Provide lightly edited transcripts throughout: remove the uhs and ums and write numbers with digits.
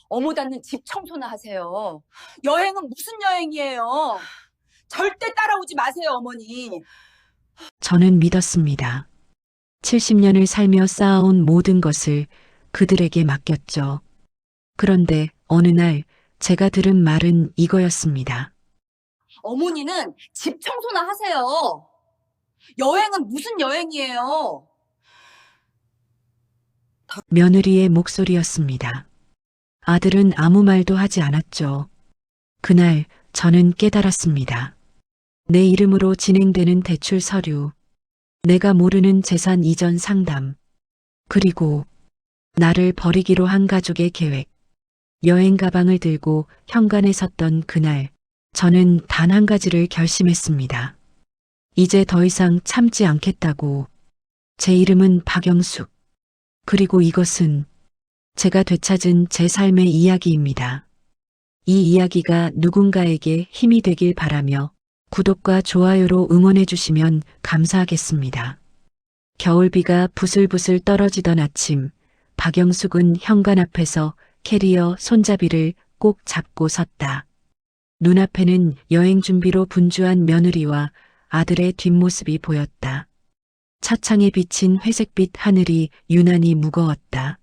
어머다는 집 청소나 하세요. 여행은 무슨 여행이에요? 절대 따라오지 마세요, 어머니. 저는 믿었습니다. 70년을 살며 쌓아온 모든 것을 그들에게 맡겼죠. 그런데 어느 날 제가 들은 말은 이거였습니다. 어머니는 집 청소나 하세요. 여행은 무슨 여행이에요? 며느리의 목소리였습니다. 아들은 아무 말도 하지 않았죠. 그날 저는 깨달았습니다. 내 이름으로 진행되는 대출 서류, 내가 모르는 재산 이전 상담, 그리고 나를 버리기로 한 가족의 계획. 여행 가방을 들고 현관에 섰던 그날, 저는 단 한 가지를 결심했습니다. 이제 더 이상 참지 않겠다고. 제 이름은 박영숙. 그리고 이것은 제가 되찾은 제 삶의 이야기입니다. 이 이야기가 누군가에게 힘이 되길 바라며 구독과 좋아요로 응원해 주시면 감사하겠습니다. 겨울비가 부슬부슬 떨어지던 아침, 박영숙은 현관 앞에서 캐리어 손잡이를 꼭 잡고 섰다. 눈앞에는 여행 준비로 분주한 며느리와 아들의 뒷모습이 보였다. 차창에 비친 회색빛 하늘이 유난히 무거웠다.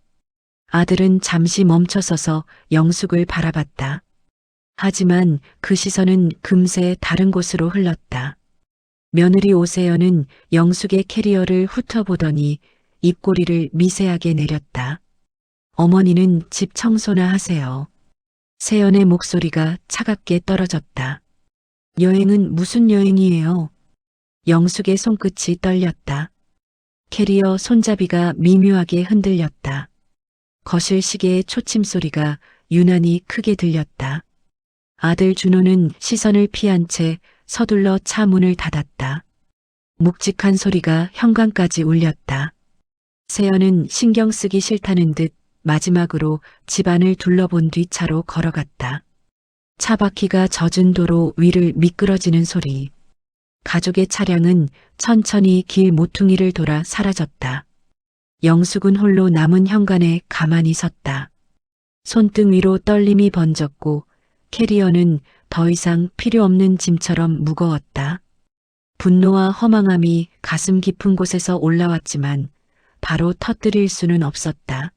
아들은 잠시 멈춰서서 영숙을 바라봤다. 하지만 그 시선은 금세 다른 곳으로 흘렀다. 며느리 오세연은 영숙의 캐리어를 훑어보더니 입꼬리를 미세하게 내렸다. 어머니는 집 청소나 하세요. 세연의 목소리가 차갑게 떨어졌다. 여행은 무슨 여행이에요? 영숙의 손끝이 떨렸다. 캐리어 손잡이가 미묘하게 흔들렸다. 거실 시계의 초침 소리가 유난히 크게 들렸다. 아들 준호는 시선을 피한 채 서둘러 차 문을 닫았다. 묵직한 소리가 현관까지 울렸다. 세연은 신경 쓰기 싫다는 듯 마지막으로 집안을 둘러본 뒤 차로 걸어갔다. 차바퀴가 젖은 도로 위를 미끄러지는 소리. 가족의 차량은 천천히 길 모퉁이를 돌아 사라졌다. 영숙은 홀로 남은 현관에 가만히 섰다. 손등 위로 떨림이 번졌고 캐리어는 더 이상 필요 없는 짐처럼 무거웠다. 분노와 허망함이 가슴 깊은 곳에서 올라왔지만 바로 터뜨릴 수는 없었다.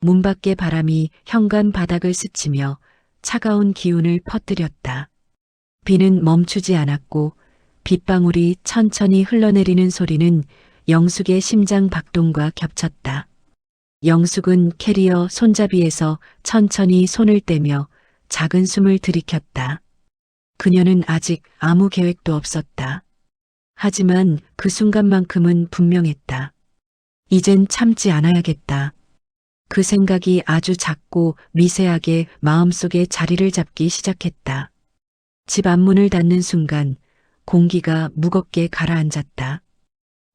문 밖의 바람이 현관 바닥을 스치며 차가운 기운을 퍼뜨렸다. 비는 멈추지 않았고 빗방울이 천천히 흘러내리는 소리는 영숙의 심장 박동과 겹쳤다. 영숙은 캐리어 손잡이에서 천천히 손을 떼며 작은 숨을 들이켰다. 그녀는 아직 아무 계획도 없었다. 하지만 그 순간만큼은 분명했다. 이젠 참지 않아야겠다. 그 생각이 아주 작고 미세하게 마음속에 자리를 잡기 시작했다. 집 앞문을 닫는 순간 공기가 무겁게 가라앉았다.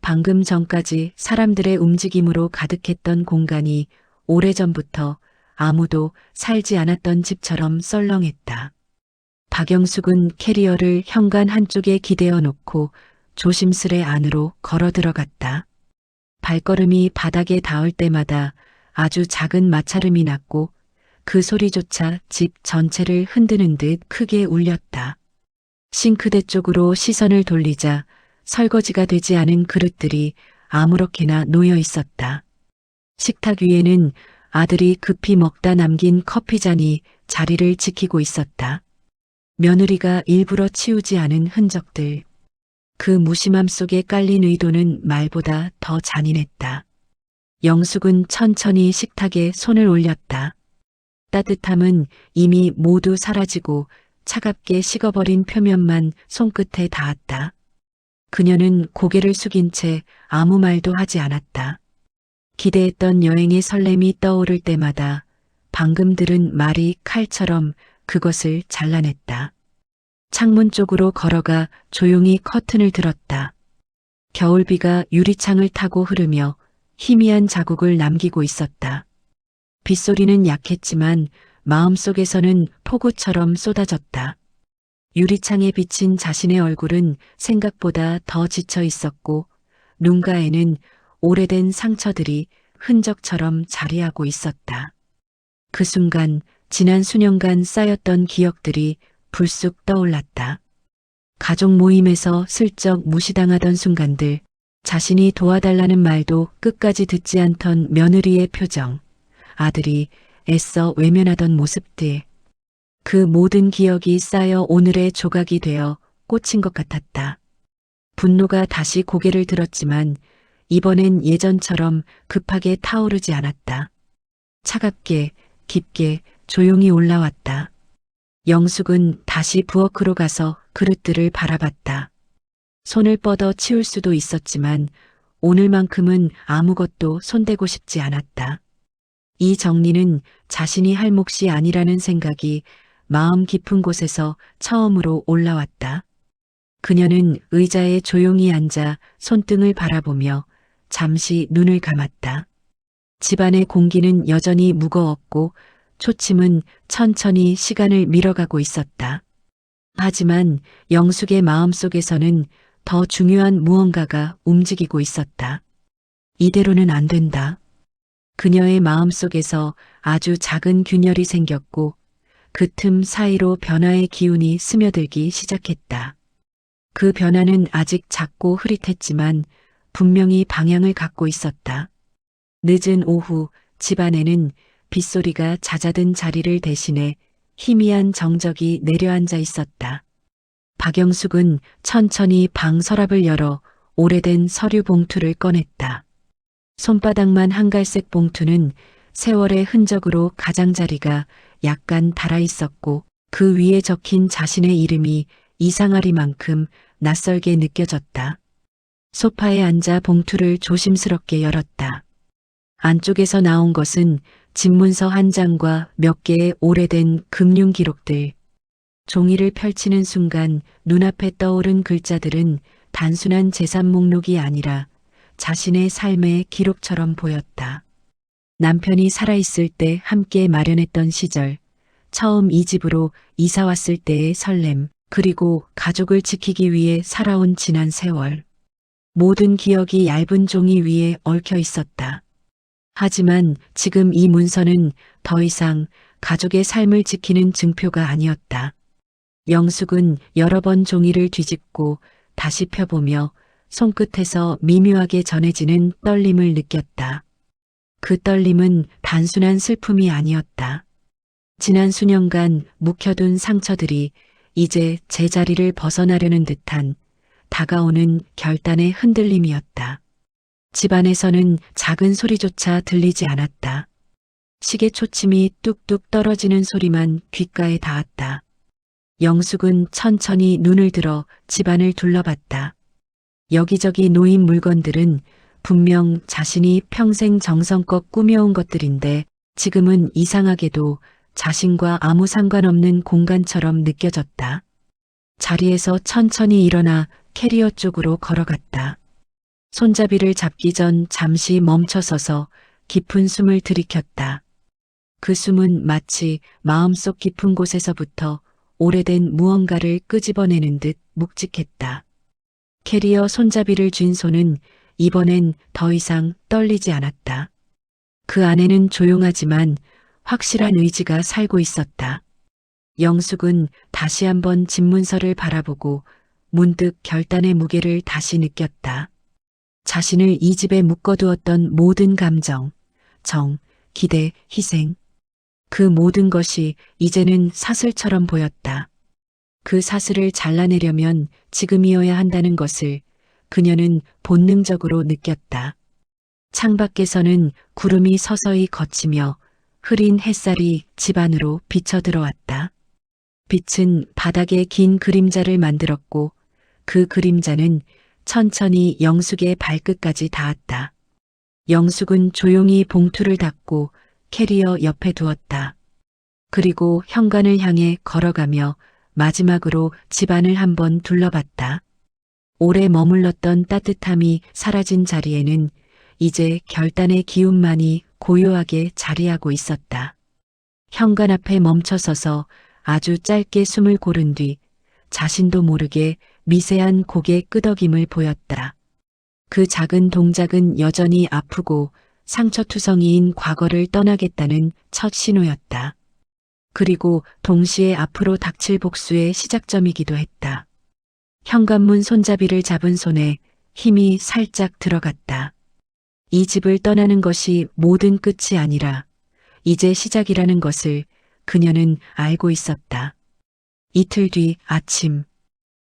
방금 전까지 사람들의 움직임으로 가득했던 공간이 오래전부터 아무도 살지 않았던 집처럼 썰렁했다. 박영숙은 캐리어를 현관 한쪽에 기대어 놓고 조심스레 안으로 걸어 들어갔다. 발걸음이 바닥에 닿을 때마다 아주 작은 마찰음이 났고 그 소리조차 집 전체를 흔드는 듯 크게 울렸다. 싱크대 쪽으로 시선을 돌리자 설거지가 되지 않은 그릇들이 아무렇게나 놓여 있었다. 식탁 위에는 아들이 급히 먹다 남긴 커피잔이 자리를 지키고 있었다. 며느리가 일부러 치우지 않은 흔적들. 그 무심함 속에 깔린 의도는 말보다 더 잔인했다. 영숙은 천천히 식탁에 손을 올렸다. 따뜻함은 이미 모두 사라지고 차갑게 식어버린 표면만 손끝에 닿았다. 그녀는 고개를 숙인 채 아무 말도 하지 않았다. 기대했던 여행의 설렘이 떠오를 때마다 방금 들은 말이 칼처럼 그것을 잘라냈다. 창문 쪽으로 걸어가 조용히 커튼을 들었다. 겨울비가 유리창을 타고 흐르며 희미한 자국을 남기고 있었다. 빗소리는 약했지만 마음속에서는 폭우처럼 쏟아졌다. 유리창에 비친 자신의 얼굴은 생각보다 더 지쳐 있었고 눈가에는 오래된 상처들이 흔적처럼 자리하고 있었다. 그 순간 지난 수년간 쌓였던 기억들이 불쑥 떠올랐다. 가족 모임에서 슬쩍 무시당하던 순간들, 자신이 도와달라는 말도 끝까지 듣지 않던 며느리의 표정, 아들이 애써 외면하던 모습들. 그 모든 기억이 쌓여 오늘의 조각이 되어 꽂힌 것 같았다. 분노가 다시 고개를 들었지만 이번엔 예전처럼 급하게 타오르지 않았다. 차갑게, 깊게, 조용히 올라왔다. 영숙은 다시 부엌으로 가서 그릇들을 바라봤다. 손을 뻗어 치울 수도 있었지만 오늘만큼은 아무것도 손대고 싶지 않았다. 이 정리는 자신이 할 몫이 아니라는 생각이 마음 깊은 곳에서 처음으로 올라왔다. 그녀는 의자에 조용히 앉아 손등을 바라보며 잠시 눈을 감았다. 집안의 공기는 여전히 무거웠고 초침은 천천히 시간을 밀어가고 있었다. 하지만 영숙의 마음속에서는 더 중요한 무언가가 움직이고 있었다. 이대로는 안 된다. 그녀의 마음속에서 아주 작은 균열이 생겼고 그 틈 사이로 변화의 기운이 스며들기 시작했다. 그 변화는 아직 작고 흐릿했지만 분명히 방향을 갖고 있었다. 늦은 오후 집안에는 빗소리가 잦아든 자리를 대신해 희미한 정적이 내려앉아 있었다. 박영숙은 천천히 방 서랍을 열어 오래된 서류 봉투를 꺼냈다. 손바닥만 한갈색 봉투는 세월의 흔적으로 가장자리가 약간 닳아 있었고 그 위에 적힌 자신의 이름이 이상하리만큼 낯설게 느껴졌다. 소파에 앉아 봉투를 조심스럽게 열었다. 안쪽에서 나온 것은 집문서 한 장과 몇 개의 오래된 금융 기록들. 종이를 펼치는 순간 눈앞에 떠오른 글자들은 단순한 재산 목록이 아니라 자신의 삶의 기록처럼 보였다. 남편이 살아있을 때 함께 마련했던 시절, 처음 이 집으로 이사 왔을 때의 설렘, 그리고 가족을 지키기 위해 살아온 지난 세월. 모든 기억이 얇은 종이 위에 얽혀 있었다. 하지만 지금 이 문서는 더 이상 가족의 삶을 지키는 증표가 아니었다. 영숙은 여러 번 종이를 뒤집고 다시 펴보며 손끝에서 미묘하게 전해지는 떨림을 느꼈다. 그 떨림은 단순한 슬픔이 아니었다. 지난 수년간 묵혀둔 상처들이 이제 제자리를 벗어나려는 듯한 다가오는 결단의 흔들림이었다. 집안에서는 작은 소리조차 들리지 않았다. 시계 초침이 뚝뚝 떨어지는 소리만 귓가에 닿았다. 영숙은 천천히 눈을 들어 집안을 둘러봤다. 여기저기 놓인 물건들은 분명 자신이 평생 정성껏 꾸며온 것들인데 지금은 이상하게도 자신과 아무 상관없는 공간처럼 느껴졌다. 자리에서 천천히 일어나 캐리어 쪽으로 걸어갔다. 손잡이를 잡기 전 잠시 멈춰서서 깊은 숨을 들이켰다. 그 숨은 마치 마음속 깊은 곳에서부터 오래된 무언가를 끄집어내는 듯 묵직했다. 캐리어 손잡이를 쥔 손은 이번엔 더 이상 떨리지 않았다. 그 안에는 조용하지만 확실한 의지가 살고 있었다. 영숙은 다시 한번 집문서를 바라보고 문득 결단의 무게를 다시 느꼈다. 자신을 이 집에 묶어두었던 모든 감정, 정, 기대, 희생. 그 모든 것이 이제는 사슬처럼 보였다. 그 사슬을 잘라내려면 지금이어야 한다는 것을 그녀는 본능적으로 느꼈다. 창밖에서는 구름이 서서히 걷히며 흐린 햇살이 집 안으로 비쳐 들어왔다. 빛은 바닥에 긴 그림자를 만들었고 그 그림자는 천천히 영숙의 발끝까지 닿았다. 영숙은 조용히 봉투를 닫고 캐리어 옆에 두었다. 그리고 현관을 향해 걸어가며 마지막으로 집안을 한번 둘러봤다. 오래 머물렀던 따뜻함이 사라진 자리에는 이제 결단의 기운만이 고요하게 자리하고 있었다. 현관 앞에 멈춰서서 아주 짧게 숨을 고른 뒤 자신도 모르게 미세한 고개 끄덕임을 보였다. 그 작은 동작은 여전히 아프고 상처투성이인 과거를 떠나겠다는 첫 신호였다. 그리고 동시에 앞으로 닥칠 복수의 시작점이기도 했다. 현관문 손잡이를 잡은 손에 힘이 살짝 들어갔다. 이 집을 떠나는 것이 모든 끝이 아니라 이제 시작이라는 것을 그녀는 알고 있었다. 이틀 뒤 아침.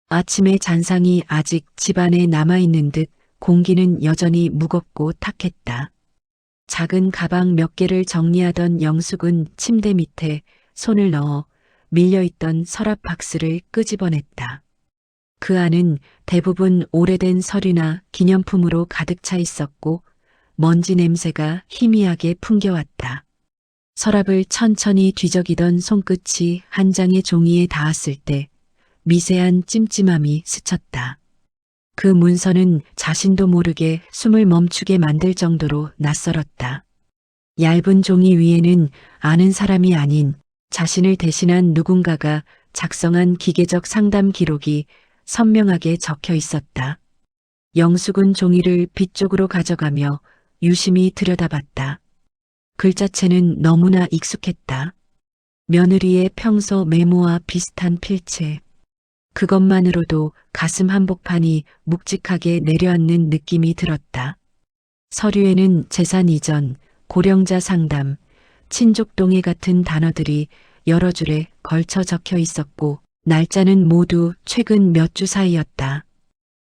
아침의 잔상이 아직 집안에 남아있는 듯 공기는 여전히 무겁고 탁했다. 작은 가방 몇 개를 정리하던 영숙은 침대 밑에 손을 넣어 밀려있던 서랍 박스를 끄집어냈다. 그 안은 대부분 오래된 서류나 기념품으로 가득 차 있었고 먼지 냄새가 희미하게 풍겨왔다. 서랍을 천천히 뒤적이던 손끝이 한 장의 종이에 닿았을 때 미세한 찜찜함이 스쳤다. 그 문서는 자신도 모르게 숨을 멈추게 만들 정도로 낯설었다. 얇은 종이 위에는 아는 사람이 아닌 자신을 대신한 누군가가 작성한 기계적 상담 기록이 선명하게 적혀 있었다. 영숙은 종이를 빛 쪽으로 가져가며 유심히 들여다봤다. 글자체는 너무나 익숙했다. 며느리의 평소 메모와 비슷한 필체. 그것만으로도 가슴 한복판이 묵직하게 내려앉는 느낌이 들었다. 서류에는 재산 이전, 고령자 상담, 친족 동의 같은 단어들이 여러 줄에 걸쳐 적혀 있었고 날짜는 모두 최근 몇 주 사이였다.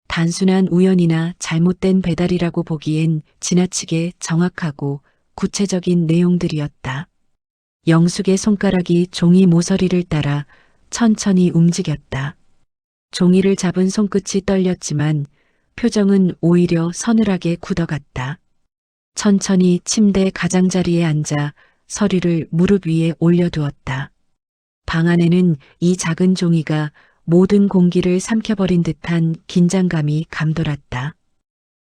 단순한 우연이나 잘못된 배달이라고 보기엔 지나치게 정확하고 구체적인 내용들이었다. 영숙의 손가락이 종이 모서리를 따라 천천히 움직였다. 종이를 잡은 손끝이 떨렸지만 표정은 오히려 서늘하게 굳어갔다. 천천히 침대 가장자리에 앉아 서류를 무릎 위에 올려두었다. 방 안에는 이 작은 종이가 모든 공기를 삼켜버린 듯한 긴장감이 감돌았다.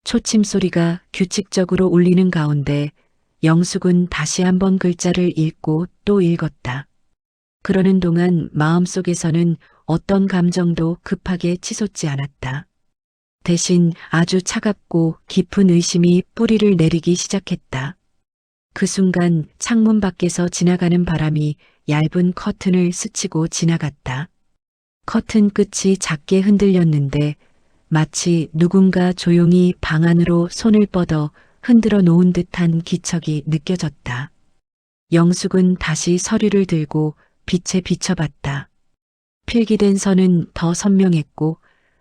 초침 소리가 규칙적으로 울리는 가운데 영숙은 다시 한번 글자를 읽고 또 읽었다. 그러는 동안 마음속에서는 어떤 감정도 급하게 치솟지 않았다. 대신 아주 차갑고 깊은 의심이 뿌리를 내리기 시작했다. 그 순간 창문 밖에서 지나가는 바람이 얇은 커튼을 스치고 지나갔다. 커튼 끝이 작게 흔들렸는데 마치 누군가 조용히 방 안으로 손을 뻗어 흔들어 놓은 듯한 기척이 느껴졌다. 영숙은 다시 서류를 들고 빛에 비춰봤다. 필기된 선은 더 선명했고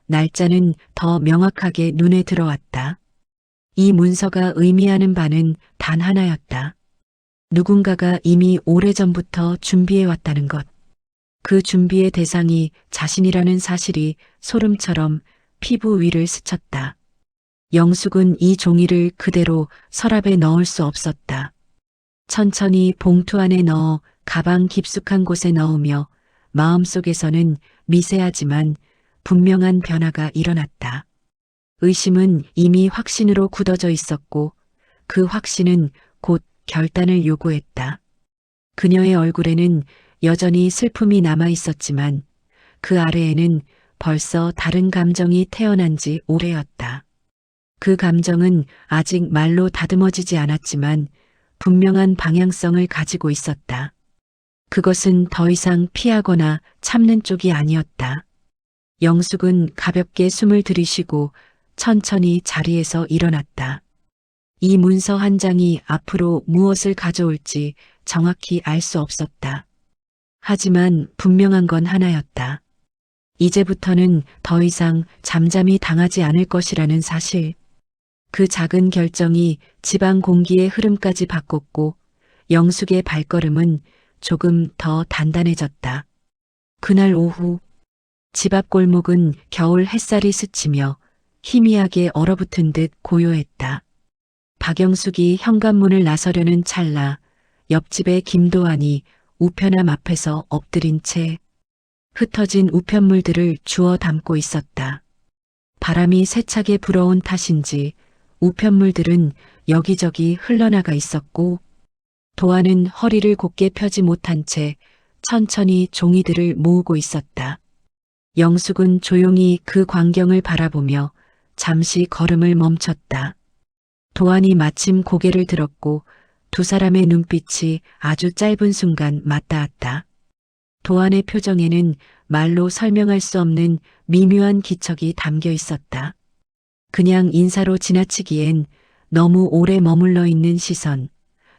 날짜는 더 명확하게 눈에 들어왔다. 이 문서가 의미하는 바는 단 하나였다. 누군가가 이미 오래전부터 준비해왔다는 것. 그 준비의 대상이 자신이라는 사실이 소름처럼 피부 위를 스쳤다. 영숙은 이 종이를 그대로 서랍에 넣을 수 없었다. 천천히 봉투 안에 넣어 가방 깊숙한 곳에 넣으며 마음속에서는 미세하지만 분명한 변화가 일어났다. 의심은 이미 확신으로 굳어져 있었고 그 확신은 곧 결단을 요구했다. 그녀의 얼굴에는 여전히 슬픔이 남아 있었지만 그 아래에는 벌써 다른 감정이 태어난 지 오래였다. 그 감정은 아직 말로 다듬어지지 않았지만 분명한 방향성을 가지고 있었다. 그것은 더 이상 피하거나 참는 쪽이 아니었다. 영숙은 가볍게 숨을 들이쉬고 천천히 자리에서 일어났다. 이 문서 한 장이 앞으로 무엇을 가져올지 정확히 알 수 없었다. 하지만 분명한 건 하나였다. 이제부터는 더 이상 잠잠히 당하지 않을 것이라는 사실. 그 작은 결정이 집안 공기의 흐름까지 바꿨고 영숙의 발걸음은 조금 더 단단해졌다. 그날 오후 집 앞 골목은 겨울 햇살이 스치며 희미하게 얼어붙은 듯 고요했다. 박영숙이 현관문을 나서려는 찰나 옆집의 김도환이 우편함 앞에서 엎드린 채 흩어진 우편물들을 주워 담고 있었다. 바람이 세차게 불어온 탓인지 우편물들은 여기저기 흘러나가 있었고 도안은 허리를 곧게 펴지 못한 채 천천히 종이들을 모으고 있었다. 영숙은 조용히 그 광경을 바라보며 잠시 걸음을 멈췄다. 도안이 마침 고개를 들었고 두 사람의 눈빛이 아주 짧은 순간 맞닿았다. 도안의 표정에는 말로 설명할 수 없는 미묘한 기척이 담겨 있었다. 그냥 인사로 지나치기엔 너무 오래 머물러 있는 시선,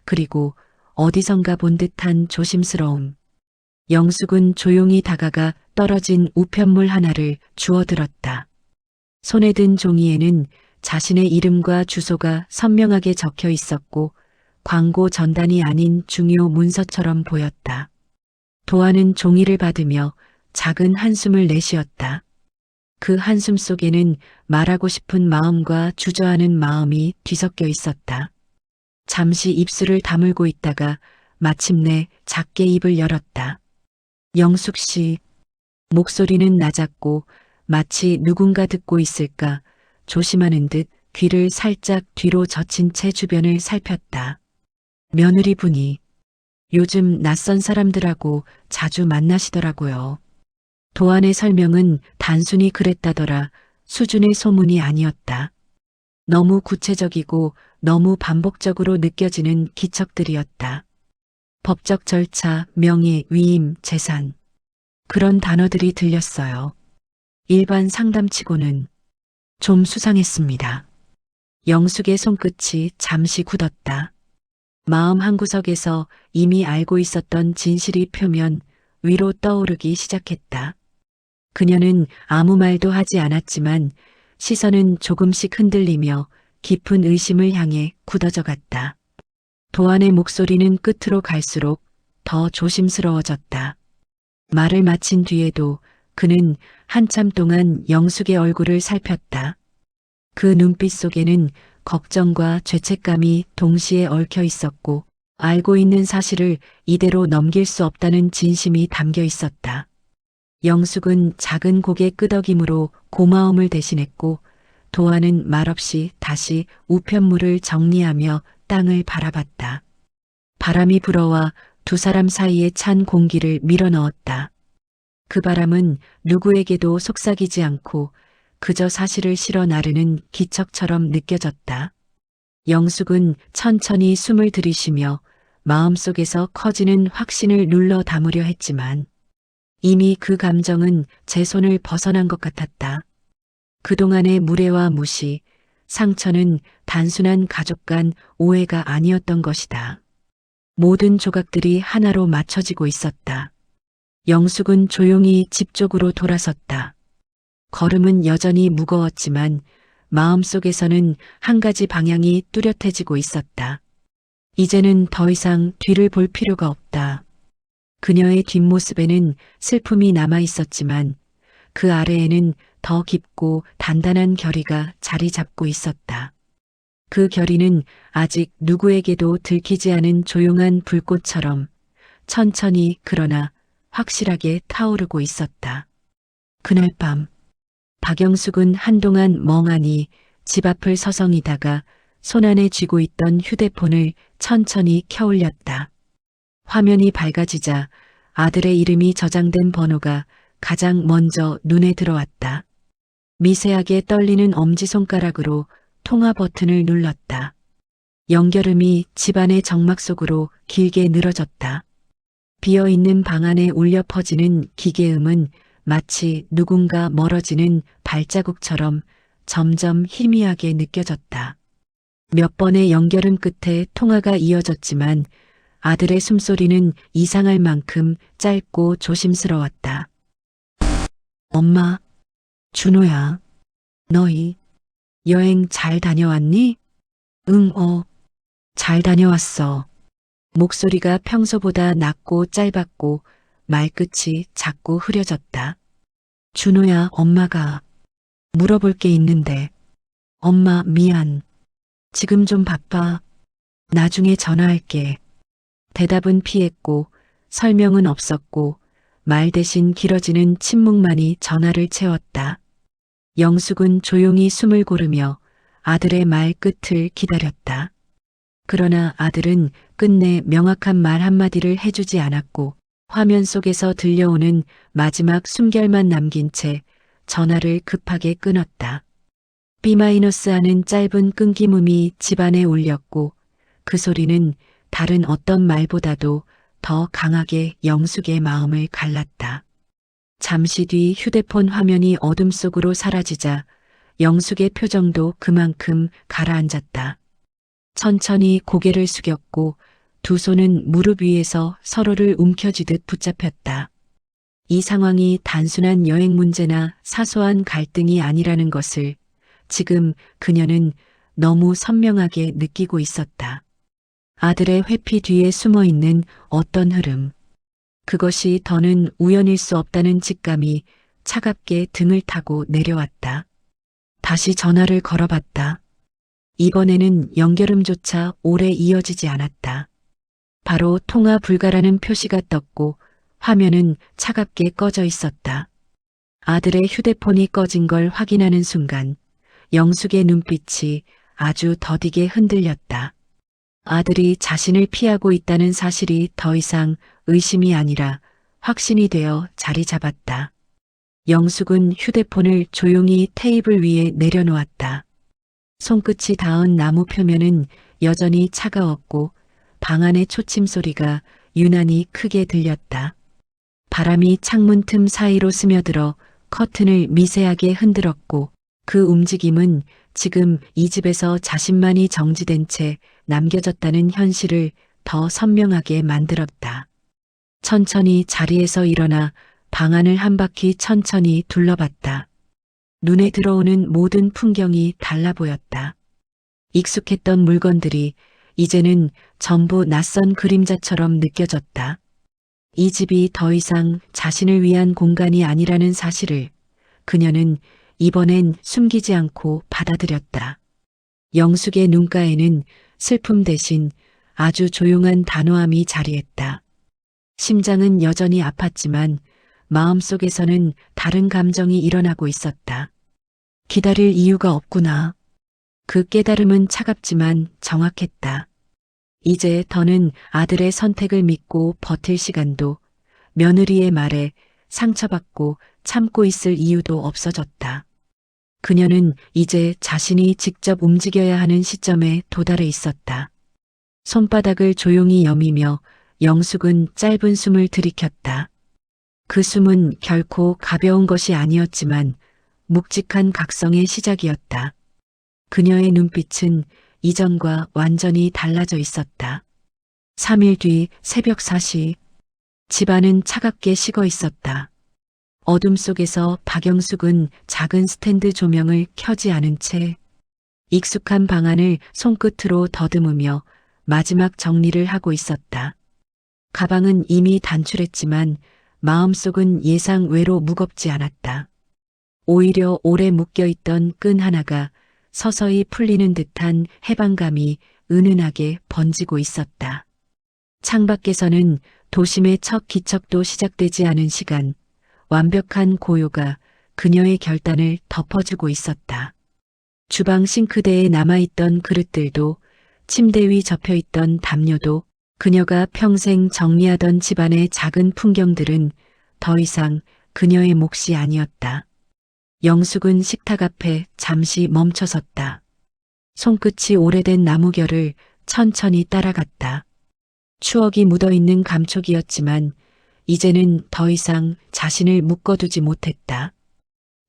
그리고 어디선가 본 듯한 조심스러움. 영숙은 조용히 다가가 떨어진 우편물 하나를 주워들었다. 손에 든 종이에는 자신의 이름과 주소가 선명하게 적혀 있었고 광고 전단이 아닌 중요 문서처럼 보였다. 도안은 종이를 받으며 작은 한숨을 내쉬었다. 그 한숨 속에는 말하고 싶은 마음과 주저하는 마음이 뒤섞여 있었다. 잠시 입술을 다물고 있다가 마침내 작게 입을 열었다. 영숙 씨. 목소리는 낮았고 마치 누군가 듣고 있을까 조심하는 듯 귀를 살짝 뒤로 젖힌 채 주변을 살폈다. 며느리분이 요즘 낯선 사람들하고 자주 만나시더라고요. 도안의 설명은 단순히 그랬다더라 수준의 소문이 아니었다. 너무 구체적이고 너무 반복적으로 느껴지는 기척들이었다. 법적 절차, 명예, 위임, 재산. 그런 단어들이 들렸어요. 일반 상담치고는 좀 수상했습니다. 영숙의 손끝이 잠시 굳었다. 마음 한구석에서 이미 알고 있었던 진실이 표면 위로 떠오르기 시작했다. 그녀는 아무 말도 하지 않았지만 시선은 조금씩 흔들리며 깊은 의심을 향해 굳어져 갔다. 도안의 목소리는 끝으로 갈수록 더 조심스러워졌다. 말을 마친 뒤에도 그는 한참 동안 영숙의 얼굴을 살폈다. 그 눈빛 속에는 걱정과 죄책감이 동시에 얽혀 있었고 알고 있는 사실을 이대로 넘길 수 없다는 진심이 담겨 있었다. 영숙은 작은 고개 끄덕임으로 고마움을 대신했고 도안은 말없이 다시 우편물을 정리하며 땅을 바라봤다. 바람이 불어와 두 사람 사이에 찬 공기를 밀어넣었다. 그 바람은 누구에게도 속삭이지 않고 그저 사실을 실어 나르는 기척처럼 느껴졌다. 영숙은 천천히 숨을 들이쉬며 마음속에서 커지는 확신을 눌러 담으려 했지만 이미 그 감정은 제 손을 벗어난 것 같았다. 그동안의 무례와 무시, 상처는 단순한 가족 간 오해가 아니었던 것이다. 모든 조각들이 하나로 맞춰지고 있었다. 영숙은 조용히 집 쪽으로 돌아섰다. 걸음은 여전히 무거웠지만 마음속에서는 한 가지 방향이 뚜렷해지고 있었다. 이제는 더 이상 뒤를 볼 필요가 없다. 그녀의 뒷모습에는 슬픔이 남아 있었지만 그 아래에는 더 깊고 단단한 결의가 자리 잡고 있었다. 그 결의는 아직 누구에게도 들키지 않은 조용한 불꽃처럼 천천히 그러나 확실하게 타오르고 있었다. 그날 밤 박영숙은 한동안 멍하니 집 앞을 서성이다가 손안에 쥐고 있던 휴대폰을 천천히 켜올렸다. 화면이 밝아지자 아들의 이름이 저장된 번호가 가장 먼저 눈에 들어왔다. 미세하게 떨리는 엄지손가락으로 통화 버튼을 눌렀다. 연결음이 집안의 정막 속으로 길게 늘어졌다. 비어있는 방 안에 울려 퍼지는 기계음은 마치 누군가 멀어지는 발자국처럼 점점 희미하게 느껴졌다. 몇 번의 연결음 끝에 통화가 이어졌지만 아들의 숨소리는 이상할 만큼 짧고 조심스러웠다. 엄마, 준호야, 너희 여행 잘 다녀왔니? 응, 잘 다녀왔어. 목소리가 평소보다 낮고 짧았고 말끝이 자꾸 흐려졌다. 준호야, 엄마가 물어볼 게 있는데. 엄마, 미안. 지금 좀 바빠. 나중에 전화할게. 대답은 피했고 설명은 없었고 말 대신 길어지는 침묵만이 전화를 채웠다. 영숙은 조용히 숨을 고르며 아들의 말 끝을 기다렸다. 그러나 아들은 끝내 명확한 말 한마디를 해주지 않았고 화면 속에서 들려오는 마지막 숨결만 남긴 채 전화를 급하게 끊었다. B-하는 짧은 끊김음이 집안에 울렸고 그 소리는 다른 어떤 말보다도 더 강하게 영숙의 마음을 갈랐다. 잠시 뒤 휴대폰 화면이 어둠 속으로 사라지자 영숙의 표정도 그만큼 가라앉았다. 천천히 고개를 숙였고 두 손은 무릎 위에서 서로를 움켜쥐듯 붙잡혔다. 이 상황이 단순한 여행 문제나 사소한 갈등이 아니라는 것을 지금 그녀는 너무 선명하게 느끼고 있었다. 아들의 회피 뒤에 숨어 있는 어떤 흐름. 그것이 더는 우연일 수 없다는 직감이 차갑게 등을 타고 내려왔다. 다시 전화를 걸어봤다. 이번에는 연결음조차 오래 이어지지 않았다. 바로 통화 불가라는 표시가 떴고 화면은 차갑게 꺼져 있었다. 아들의 휴대폰이 꺼진 걸 확인하는 순간 영숙의 눈빛이 아주 더디게 흔들렸다. 아들이 자신을 피하고 있다는 사실이 더 이상 의심이 아니라 확신이 되어 자리 잡았다. 영숙은 휴대폰을 조용히 테이블 위에 내려놓았다. 손끝이 닿은 나무 표면은 여전히 차가웠고 방 안의 초침 소리가 유난히 크게 들렸다. 바람이 창문 틈 사이로 스며들어 커튼을 미세하게 흔들었고 그 움직임은 지금 이 집에서 자신만이 정지된 채 남겨졌다는 현실을 더 선명하게 만들었다. 천천히 자리에서 일어나 방 안을 한 바퀴 천천히 둘러봤다. 눈에 들어오는 모든 풍경이 달라 보였다. 익숙했던 물건들이 이제는 전부 낯선 그림자처럼 느껴졌다. 이 집이 더 이상 자신을 위한 공간이 아니라는 사실을 그녀는 이번엔 숨기지 않고 받아들였다. 영숙의 눈가에는 슬픔 대신 아주 조용한 단호함이 자리했다. 심장은 여전히 아팠지만 마음속에서는 다른 감정이 일어나고 있었다. 기다릴 이유가 없구나. 그 깨달음은 차갑지만 정확했다. 이제 더는 아들의 선택을 믿고 버틸 시간도 며느리의 말에 상처받고 참고 있을 이유도 없어졌다. 그녀는 이제 자신이 직접 움직여야 하는 시점에 도달해 있었다. 손바닥을 조용히 여미며 영숙은 짧은 숨을 들이켰다. 그 숨은 결코 가벼운 것이 아니었지만 묵직한 각성의 시작이었다. 그녀의 눈빛은 이전과 완전히 달라져 있었다. 3일 뒤 새벽 4시 집안은 차갑게 식어 있었다. 어둠 속에서 박영숙은 작은 스탠드 조명을 켜지 않은 채 익숙한 방안을 손끝으로 더듬으며 마지막 정리를 하고 있었다. 가방은 이미 단출했지만 마음속은 예상 외로 무겁지 않았다. 오히려 오래 묶여있던 끈 하나가 서서히 풀리는 듯한 해방감이 은은하게 번지고 있었다. 창밖에서는 도심의 첫 기척도 시작되지 않은 시간, 완벽한 고요가 그녀의 결단을 덮어주고 있었다. 주방 싱크대에 남아있던 그릇들도 침대 위 접혀있던 담요도 그녀가 평생 정리하던 집안의 작은 풍경들은 더 이상 그녀의 몫이 아니었다. 영숙은 식탁 앞에 잠시 멈춰섰다. 손끝이 오래된 나무결을 천천히 따라갔다. 추억이 묻어있는 감촉이었지만 이제는 더 이상 자신을 묶어두지 못했다.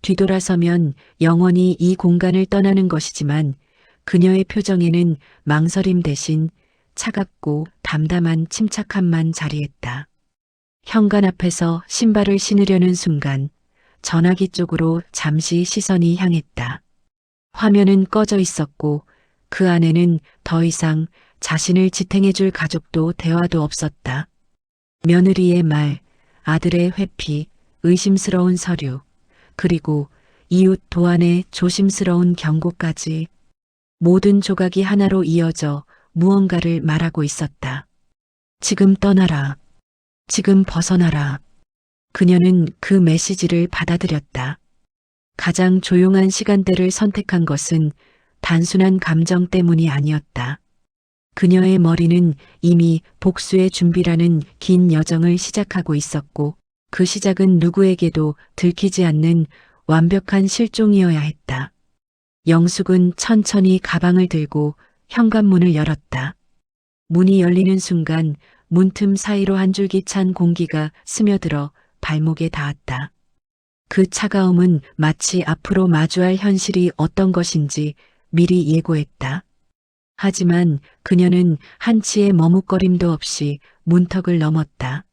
뒤돌아서면 영원히 이 공간을 떠나는 것이지만 그녀의 표정에는 망설임 대신 차갑고 담담한 침착함만 자리했다. 현관 앞에서 신발을 신으려는 순간 전화기 쪽으로 잠시 시선이 향했다. 화면은 꺼져 있었고 그 안에는 더 이상 자신을 지탱해줄 가족도 대화도 없었다. 며느리의 말, 아들의 회피, 의심스러운 서류, 그리고 이웃 도안의 조심스러운 경고까지 모든 조각이 하나로 이어져 무언가를 말하고 있었다. 지금 떠나라. 지금 벗어나라. 그녀는 그 메시지를 받아들였다. 가장 조용한 시간대를 선택한 것은 단순한 감정 때문이 아니었다. 그녀의 머리는 이미 복수의 준비라는 긴 여정을 시작하고 있었고 그 시작은 누구에게도 들키지 않는 완벽한 실종이어야 했다. 영숙은 천천히 가방을 들고 현관문을 열었다. 문이 열리는 순간 문틈 사이로 한 줄기 찬 공기가 스며들어 발목에 닿았다. 그 차가움은 마치 앞으로 마주할 현실이 어떤 것인지 미리 예고했다. 하지만 그녀는 한치의 머뭇거림도 없이 문턱을 넘었다.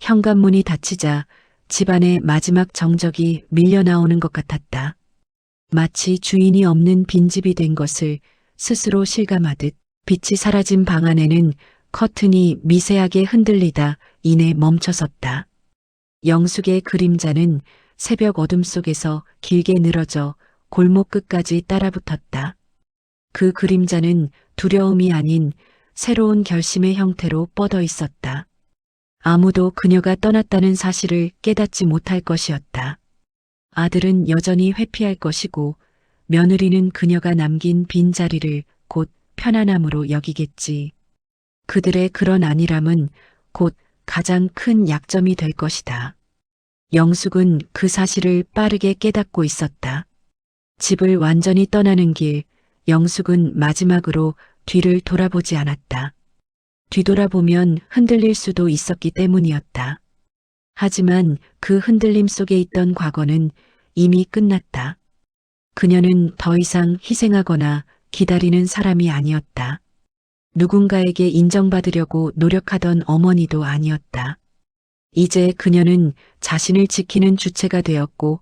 현관문이 닫히자 집안의 마지막 정적이 밀려나오는 것 같았다. 마치 주인이 없는 빈집이 된 것을 스스로 실감하듯 빛이 사라진 방 안에는 커튼이 미세하게 흔들리다 이내 멈춰섰다. 영숙의 그림자는 새벽 어둠 속에서 길게 늘어져 골목 끝까지 따라붙었다. 그 그림자는 두려움이 아닌 새로운 결심의 형태로 뻗어 있었다. 아무도 그녀가 떠났다는 사실을 깨닫지 못할 것이었다. 아들은 여전히 회피할 것이고 며느리는 그녀가 남긴 빈자리를 곧 편안함으로 여기겠지. 그들의 그런 안일함은 곧 가장 큰 약점이 될 것이다. 영숙은 그 사실을 빠르게 깨닫고 있었다. 집을 완전히 떠나는 길, 영숙은 마지막으로 뒤를 돌아보지 않았다. 뒤돌아보면 흔들릴 수도 있었기 때문이었다. 하지만 그 흔들림 속에 있던 과거는 이미 끝났다. 그녀는 더 이상 희생하거나 기다리는 사람이 아니었다. 누군가에게 인정받으려고 노력하던 어머니도 아니었다. 이제 그녀는 자신을 지키는 주체가 되었고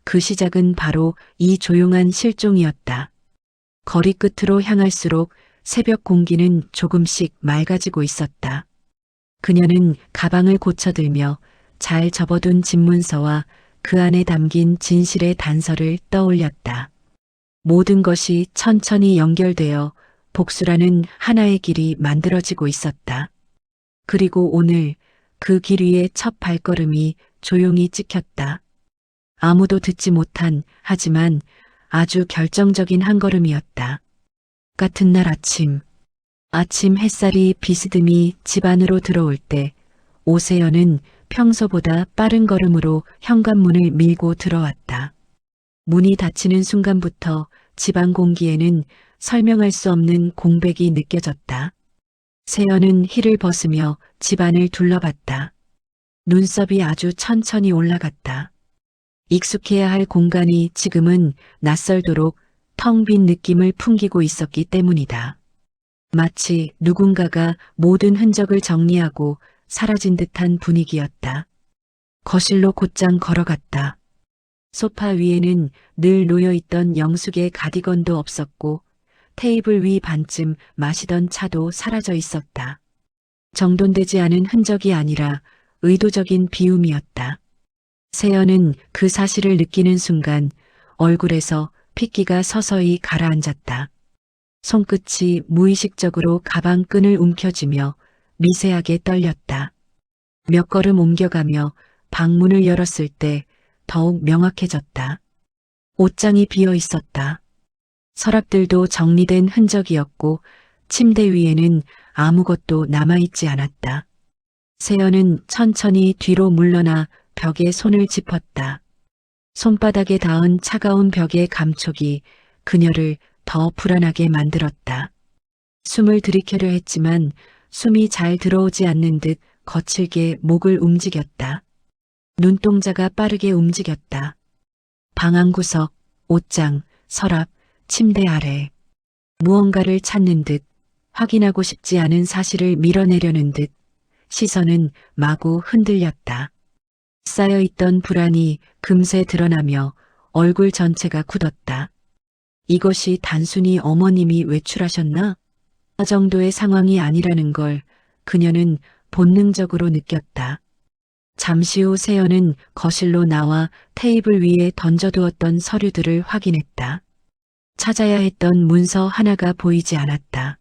그 시작은 바로 이 조용한 실종이었다. 거리 끝으로 향할수록 새벽 공기는 조금씩 맑아지고 있었다. 그녀는 가방을 고쳐들며 잘 접어둔 집문서와 그 안에 담긴 진실의 단서를 떠올렸다. 모든 것이 천천히 연결되어 복수라는 하나의 길이 만들어지고 있었다. 그리고 오늘 그 길 위에 첫 발걸음이 조용히 찍혔다. 아무도 듣지 못한 하지만 아주 결정적인 한 걸음이었다. 같은 날 아침 햇살이 비스듬히 집 안으로 들어올 때 오세연은 평소보다 빠른 걸음으로 현관문을 밀고 들어왔다. 문이 닫히는 순간부터 집안 공기에는 설명할 수 없는 공백이 느껴졌다. 세연은 힐을 벗으며 집안을 둘러봤다. 눈썹이 아주 천천히 올라갔다. 익숙해야 할 공간이 지금은 낯설도록 텅 빈 느낌을 풍기고 있었기 때문이다. 마치 누군가가 모든 흔적을 정리하고 사라진 듯한 분위기였다. 거실로 곧장 걸어갔다. 소파 위에는 늘 놓여있던 영숙의 가디건도 없었고 테이블 위 반쯤 마시던 차도 사라져 있었다. 정돈되지 않은 흔적이 아니라 의도적인 비움이었다. 세연은 그 사실을 느끼는 순간 얼굴에서 핏기가 서서히 가라앉았다. 손끝이 무의식적으로 가방 끈을 움켜쥐며 미세하게 떨렸다. 몇 걸음 옮겨가며 방문을 열었을 때 더욱 명확해졌다. 옷장이 비어 있었다. 서랍들도 정리된 흔적이었고 침대 위에는 아무것도 남아있지 않았다. 세연은 천천히 뒤로 물러나 벽에 손을 짚었다. 손바닥에 닿은 차가운 벽의 감촉이 그녀를 더 불안하게 만들었다. 숨을 들이켜려 했지만 숨이 잘 들어오지 않는 듯 거칠게 목을 움직였다. 눈동자가 빠르게 움직였다. 방 안구석, 옷장, 서랍, 침대 아래. 무언가를 찾는 듯, 확인하고 싶지 않은 사실을 밀어내려는 듯 시선은 마구 흔들렸다. 쌓여있던 불안이 금세 드러나며 얼굴 전체가 굳었다. 이것이 단순히 어머님이 외출하셨나? 그 정도의 상황이 아니라는 걸 그녀는 본능적으로 느꼈다. 잠시 후 세연은 거실로 나와 테이블 위에 던져두었던 서류들을 확인했다. 찾아야 했던 문서 하나가 보이지 않았다.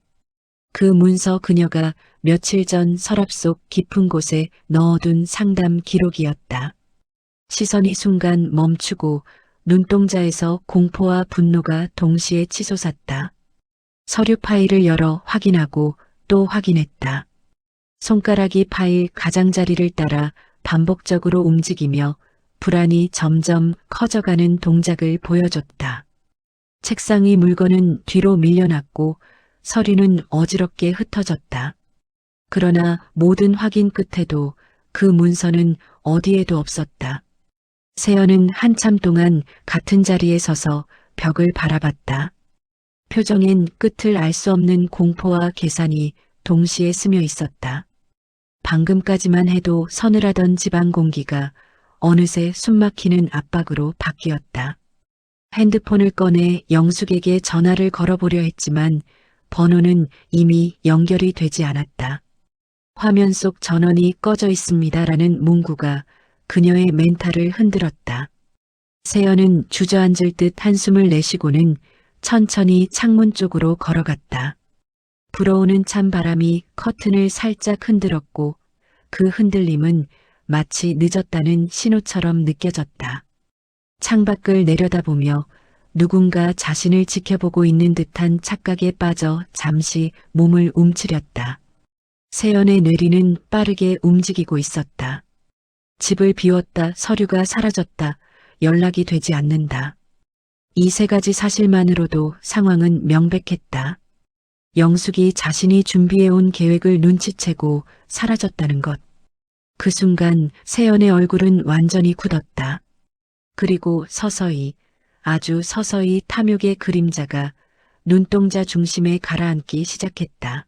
그 문서 그녀가 며칠 전 서랍 속 깊은 곳에 넣어둔 상담 기록이었다. 시선이 순간 멈추고 눈동자에서 공포와 분노가 동시에 치솟았다. 서류 파일을 열어 확인하고 또 확인했다. 손가락이 파일 가장자리를 따라 반복적으로 움직이며 불안이 점점 커져가는 동작을 보여줬다. 책상 위 물건은 뒤로 밀려났고 서류는 어지럽게 흩어졌다. 그러나 모든 확인 끝에도 그 문서는 어디에도 없었다. 세연은 한참 동안 같은 자리에 서서 벽을 바라봤다. 표정엔 끝을 알 수 없는 공포와 계산이 동시에 스며 있었다. 방금까지만 해도 서늘하던 집안 공기가 어느새 숨막히는 압박으로 바뀌었다. 핸드폰을 꺼내 영숙에게 전화를 걸어보려 했지만 번호는 이미 연결이 되지 않았다. 화면 속 전원이 꺼져 있습니다라는 문구가 그녀의 멘탈을 흔들었다. 세연은 주저앉을 듯 한숨을 내쉬고는 천천히 창문 쪽으로 걸어갔다. 불어오는 찬바람이 커튼을 살짝 흔들었고 그 흔들림은 마치 늦었다는 신호처럼 느껴졌다. 창밖을 내려다보며 누군가 자신을 지켜보고 있는 듯한 착각에 빠져 잠시 몸을 움츠렸다. 세연의 뇌리는 빠르게 움직이고 있었다. 집을 비웠다, 서류가 사라졌다, 연락이 되지 않는다. 이 세 가지 사실만으로도 상황은 명백했다. 영숙이 자신이 준비해온 계획을 눈치채고 사라졌다는 것. 그 순간 세연의 얼굴은 완전히 굳었다. 그리고 서서히, 아주 서서히 탐욕의 그림자가 눈동자 중심에 가라앉기 시작했다.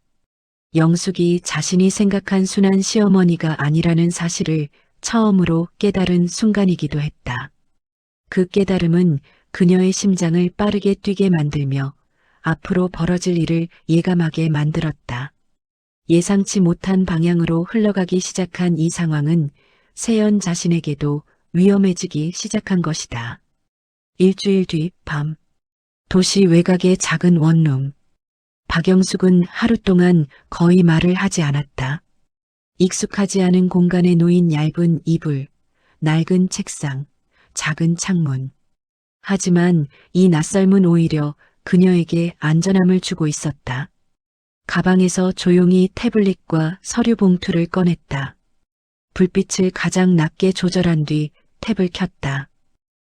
영숙이 자신이 생각한 순한 시어머니가 아니라는 사실을 처음으로 깨달은 순간이기도 했다. 그 깨달음은 그녀의 심장을 빠르게 뛰게 만들며 앞으로 벌어질 일을 예감하게 만들었다. 예상치 못한 방향으로 흘러가기 시작한 이 상황은 세연 자신에게도 위험해지기 시작한 것이다. 일주일 뒤 밤, 도시 외곽의 작은 원룸. 박영숙은 하루 동안 거의 말을 하지 않았다. 익숙하지 않은 공간에 놓인 얇은 이불, 낡은 책상, 작은 창문. 하지만 이 낯설문 오히려 그녀에게 안전함을 주고 있었다. 가방에서 조용히 태블릿과 서류 봉투를 꺼냈다. 불빛을 가장 낮게 조절한 뒤 탭을 켰다.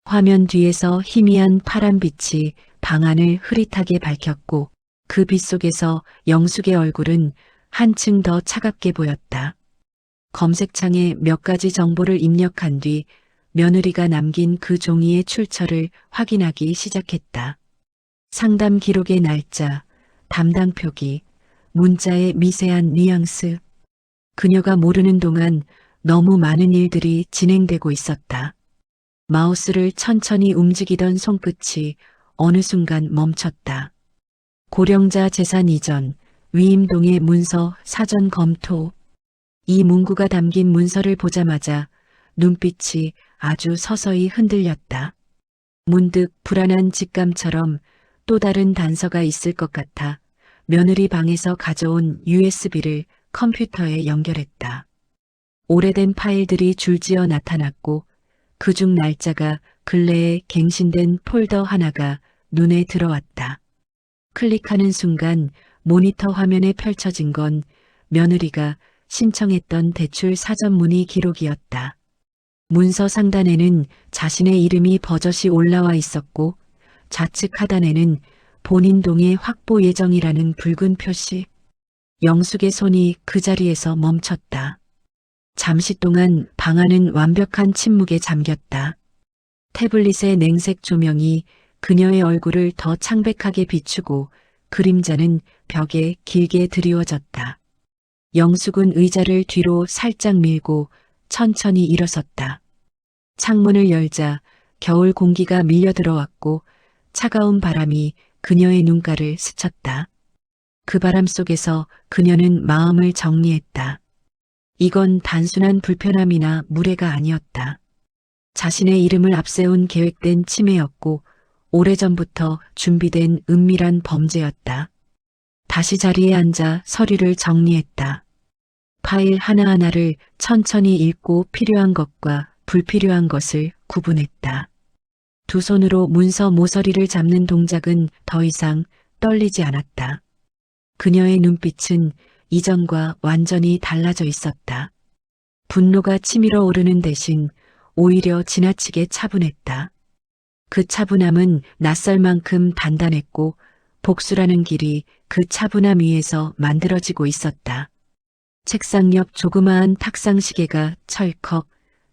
화면 뒤에서 희미한 파란 빛이 방 안을 흐릿하게 밝혔고 그 빛 속에서 영숙의 얼굴은 한층 더 차갑게 보였다. 검색창에 몇 가지 정보를 입력한 뒤 며느리가 남긴 그 종이의 출처를 확인하기 시작했다. 상담 기록의 날짜, 담당 표기, 문자의 미세한 뉘앙스. 그녀가 모르는 동안 너무 많은 일들이 진행되고 있었다. 마우스를 천천히 움직이던 손끝이 어느 순간 멈췄다. 고령자 재산 이전, 위임동의 문서 사전 검토. 이 문구가 담긴 문서를 보자마자 눈빛이 아주 서서히 흔들렸다. 문득 불안한 직감처럼 또 다른 단서가 있을 것 같아 며느리 방에서 가져온 USB를 컴퓨터에 연결했다. 오래된 파일들이 줄지어 나타났고 그중 날짜가 근래에 갱신된 폴더 하나가 눈에 들어왔다. 클릭하는 순간 모니터 화면에 펼쳐진 건 며느리가 신청했던 대출 사전 문의 기록이었다. 문서 상단에는 자신의 이름이 버젓이 올라와 있었고 좌측 하단에는 본인 동의 확보 예정이라는 붉은 표시. 영숙의 손이 그 자리에서 멈췄다. 잠시 동안 방 안은 완벽한 침묵에 잠겼다. 태블릿의 냉색 조명이 그녀의 얼굴을 더 창백하게 비추고 그림자는 벽에 길게 드리워졌다. 영숙은 의자를 뒤로 살짝 밀고 천천히 일어섰다. 창문을 열자 겨울 공기가 밀려 들어왔고 차가운 바람이 그녀의 눈가를 스쳤다. 그 바람 속에서 그녀는 마음을 정리했다. 이건 단순한 불편함이나 무례가 아니었다. 자신의 이름을 앞세운 계획된 침해였고 오래전부터 준비된 은밀한 범죄였다. 다시 자리에 앉아 서류를 정리했다. 파일 하나하나를 천천히 읽고 필요한 것과 불필요한 것을 구분했다. 두 손으로 문서 모서리를 잡는 동작은 더 이상 떨리지 않았다. 그녀의 눈빛은 이전과 완전히 달라져 있었다. 분노가 치밀어 오르는 대신 오히려 지나치게 차분했다. 그 차분함은 낯설만큼 단단했고 복수라는 길이 그 차분함 위에서 만들어지고 있었다. 책상 옆 조그마한 탁상 시계가 철컥,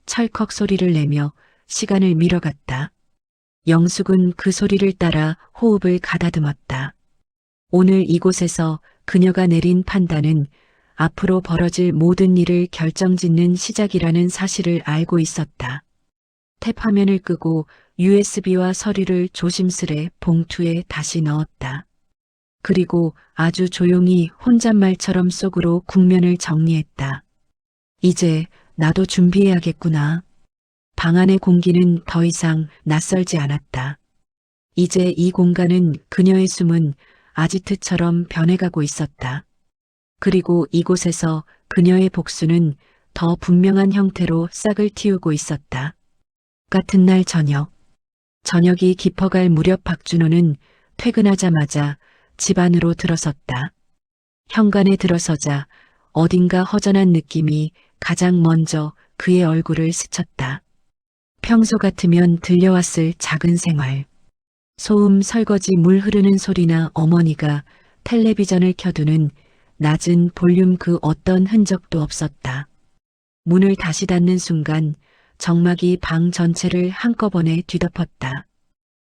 철컥 소리를 내며 시간을 밀어갔다. 영숙은 그 소리를 따라 호흡을 가다듬었다. 오늘 이곳에서 그녀가 내린 판단은 앞으로 벌어질 모든 일을 결정짓는 시작이라는 사실을 알고 있었다. 탭 화면을 끄고 USB와 서류를 조심스레 봉투에 다시 넣었다. 그리고 아주 조용히 혼잣말처럼 속으로 국면을 정리했다. 이제 나도 준비해야겠구나. 방 안의 공기는 더 이상 낯설지 않았다. 이제 이 공간은 그녀의 숨은 아지트처럼 변해가고 있었다. 그리고 이곳에서 그녀의 복수는 더 분명한 형태로 싹을 틔우고 있었다. 같은 날 저녁이 깊어갈 무렵 박준호는 퇴근하자마자 집 안으로 들어섰다. 현관에 들어서자 어딘가 허전한 느낌이 가장 먼저 그의 얼굴을 스쳤다. 평소 같으면 들려왔을 작은 생활. 소음, 설거지, 물 흐르는 소리나 어머니가 텔레비전을 켜두는 낮은 볼륨 그 어떤 흔적도 없었다. 문을 다시 닫는 순간 정막이 방 전체를 한꺼번에 뒤덮었다.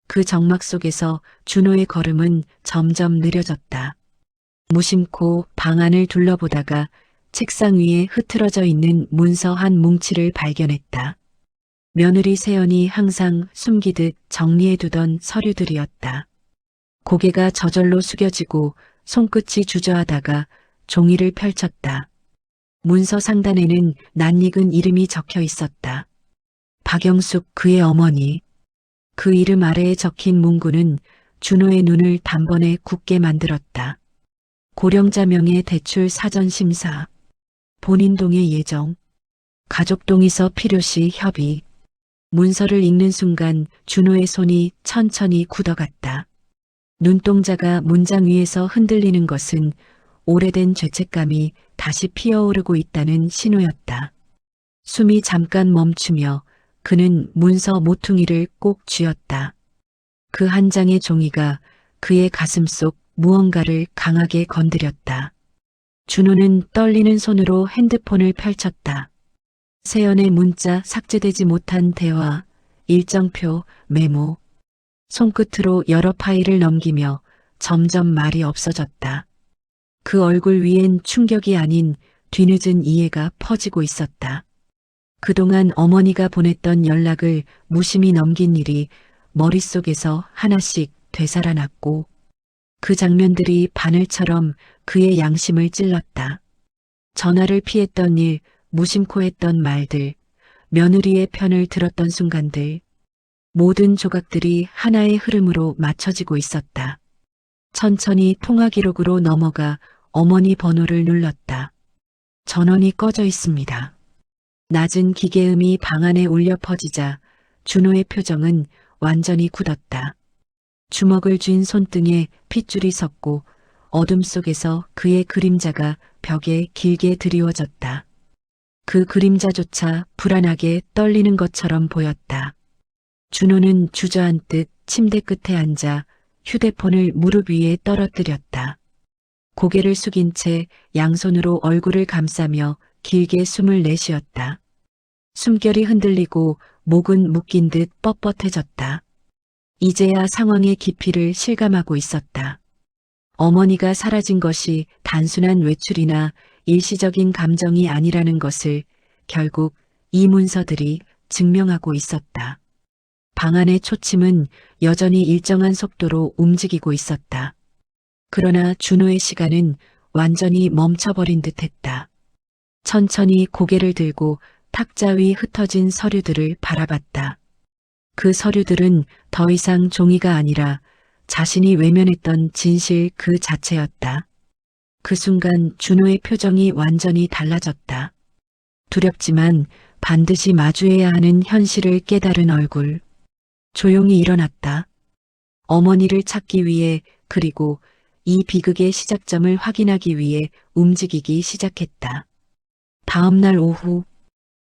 그 정막 속에서 준호의 걸음은 점점 느려졌다. 무심코 방 안을 둘러보다가 책상 위에 흐트러져 있는 문서 한 뭉치를 발견했다. 며느리 세연이 항상 숨기듯 정리해두던 서류들이었다. 고개가 저절로 숙여지고 손끝이 주저하다가 종이를 펼쳤다. 문서 상단에는 낯익은 이름이 적혀 있었다. 박영숙, 그의 어머니. 그 이름 아래에 적힌 문구는 준호의 눈을 단번에 굳게 만들었다. 고령자 명의 대출 사전 심사. 본인 동의 예정. 가족 동의서 필요시 협의. 문서를 읽는 순간 준호의 손이 천천히 굳어갔다. 눈동자가 문장 위에서 흔들리는 것은 오래된 죄책감이 다시 피어오르고 있다는 신호였다. 숨이 잠깐 멈추며 그는 문서 모퉁이를 꼭 쥐었다. 그 한 장의 종이가 그의 가슴 속 무언가를 강하게 건드렸다. 준호는 떨리는 손으로 핸드폰을 펼쳤다. 세연의 문자, 삭제되지 못한 대화, 일정표, 메모. 손끝으로 여러 파일을 넘기며 점점 말이 없어졌다. 그 얼굴 위엔 충격이 아닌 뒤늦은 이해가 퍼지고 있었다. 그동안 어머니가 보냈던 연락을 무심히 넘긴 일이 머릿속에서 하나씩 되살아났고 그 장면들이 바늘처럼 그의 양심을 찔렀다. 전화를 피했던 일, 무심코 했던 말들, 며느리의 편을 들었던 순간들, 모든 조각들이 하나의 흐름으로 맞춰지고 있었다. 천천히 통화 기록으로 넘어가 어머니 번호를 눌렀다. 전원이 꺼져 있습니다. 낮은 기계음이 방 안에 울려 퍼지자 준호의 표정은 완전히 굳었다. 주먹을 쥔 손등에 핏줄이 섰고 어둠 속에서 그의 그림자가 벽에 길게 드리워졌다. 그 그림자조차 불안하게 떨리는 것처럼 보였다. 준호는 주저앉듯 침대 끝에 앉아 휴대폰을 무릎 위에 떨어뜨렸다. 고개를 숙인 채 양손으로 얼굴을 감싸며 길게 숨을 내쉬었다. 숨결이 흔들리고 목은 묶인 듯 뻣뻣해졌다. 이제야 상황의 깊이를 실감하고 있었다. 어머니가 사라진 것이 단순한 외출이나 일시적인 감정이 아니라는 것을 결국 이 문서들이 증명하고 있었다. 방 안의 초침은 여전히 일정한 속도로 움직이고 있었다. 그러나 준호의 시간은 완전히 멈춰버린 듯했다. 천천히 고개를 들고 탁자 위 흩어진 서류들을 바라봤다. 그 서류들은 더 이상 종이가 아니라 자신이 외면했던 진실 그 자체였다. 그 순간 준호의 표정이 완전히 달라졌다. 두렵지만 반드시 마주해야 하는 현실을 깨달은 얼굴. 조용히 일어났다. 어머니를 찾기 위해 그리고 이 비극의 시작점을 확인하기 위해 움직이기 시작했다. 다음 날 오후,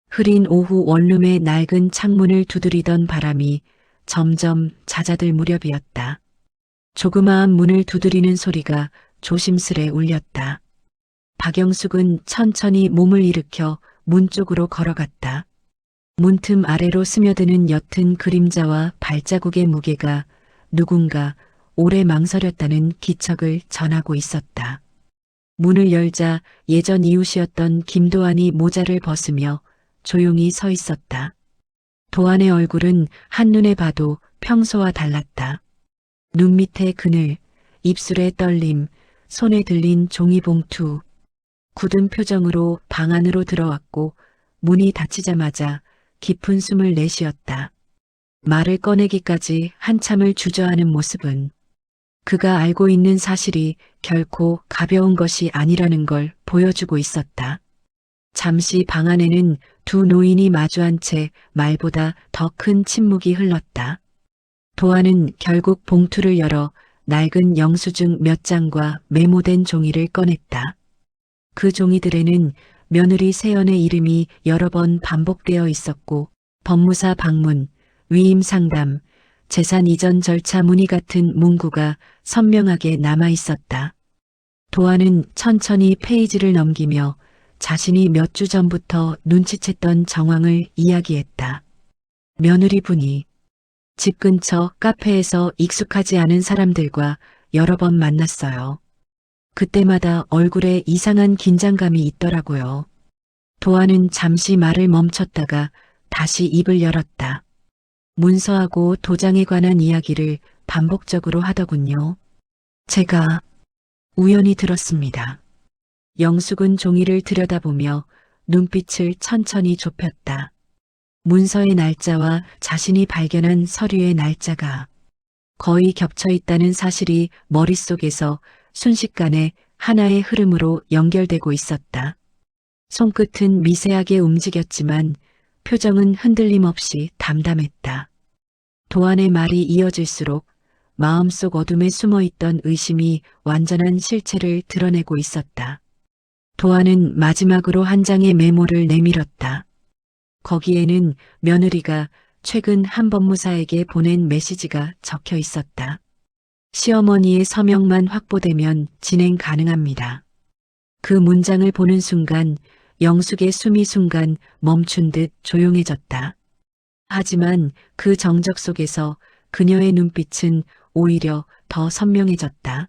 흐린 오후 원룸의 낡은 창문을 두드리던 바람이 점점 잦아들 무렵이었다. 조그마한 문을 두드리는 소리가 조심스레 울렸다. 박영숙은 천천히 몸을 일으켜 문 쪽으로 걸어갔다. 문틈 아래로 스며드는 옅은 그림자와 발자국의 무게가 누군가 오래 망설였다는 기척을 전하고 있었다. 문을 열자 예전 이웃이었던 김도환이 모자를 벗으며 조용히 서 있었다. 도환의 얼굴은 한눈에 봐도 평소와 달랐다. 눈 밑에 그늘, 입술에 떨림, 손에 들린 종이봉투. 굳은 표정으로 방 안으로 들어왔고 문이 닫히자마자 깊은 숨을 내쉬었다. 말을 꺼내기까지 한참을 주저하는 모습은 그가 알고 있는 사실이 결코 가벼운 것이 아니라는 걸 보여주고 있었다. 잠시 방 안에는 두 노인이 마주한 채 말보다 더 큰 침묵이 흘렀다. 도안은 결국 봉투를 열어 낡은 영수증 몇 장과 메모된 종이를 꺼냈다. 그 종이들에는 며느리 세연의 이름이 여러 번 반복되어 있었고 법무사 방문, 위임 상담, 재산 이전 절차 문의 같은 문구가 선명하게 남아 있었다. 도안은 천천히 페이지를 넘기며 자신이 몇 주 전부터 눈치챘던 정황을 이야기했다. 며느리분이 집 근처 카페에서 익숙하지 않은 사람들과 여러 번 만났어요. 그때마다 얼굴에 이상한 긴장감이 있더라고요. 도안은 잠시 말을 멈췄다가 다시 입을 열었다. 문서하고 도장에 관한 이야기를 반복적으로 하더군요. 제가 우연히 들었습니다. 영숙은 종이를 들여다보며 눈빛을 천천히 좁혔다. 문서의 날짜와 자신이 발견한 서류의 날짜가 거의 겹쳐 있다는 사실이 머릿속에서 순식간에 하나의 흐름으로 연결되고 있었다. 손끝은 미세하게 움직였지만 표정은 흔들림 없이 담담했다. 도안의 말이 이어질수록 마음속 어둠에 숨어있던 의심이 완전한 실체를 드러내고 있었다. 도안은 마지막으로 한 장의 메모를 내밀었다. 거기에는 며느리가 최근 한 법무사에게 보낸 메시지가 적혀 있었다. 시어머니의 서명만 확보되면 진행 가능합니다. 그 문장을 보는 순간 영숙의 숨이 순간 멈춘 듯 조용해졌다. 하지만 그 정적 속에서 그녀의 눈빛은 오히려 더 선명해졌다.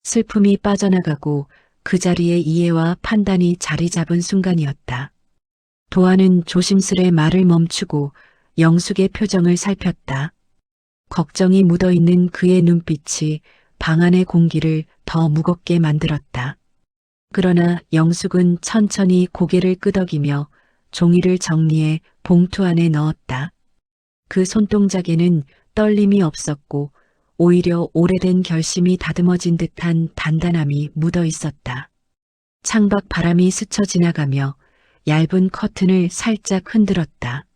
슬픔이 빠져나가고 그 자리에 이해와 판단이 자리 잡은 순간이었다. 도안은 조심스레 말을 멈추고 영숙의 표정을 살폈다. 걱정이 묻어있는 그의 눈빛이 방 안의 공기를 더 무겁게 만들었다. 그러나 영숙은 천천히 고개를 끄덕이며 종이를 정리해 봉투 안에 넣었다. 그 손동작에는 떨림이 없었고 오히려 오래된 결심이 다듬어진 듯한 단단함이 묻어 있었다. 창밖 바람이 스쳐 지나가며 얇은 커튼을 살짝 흔들었다.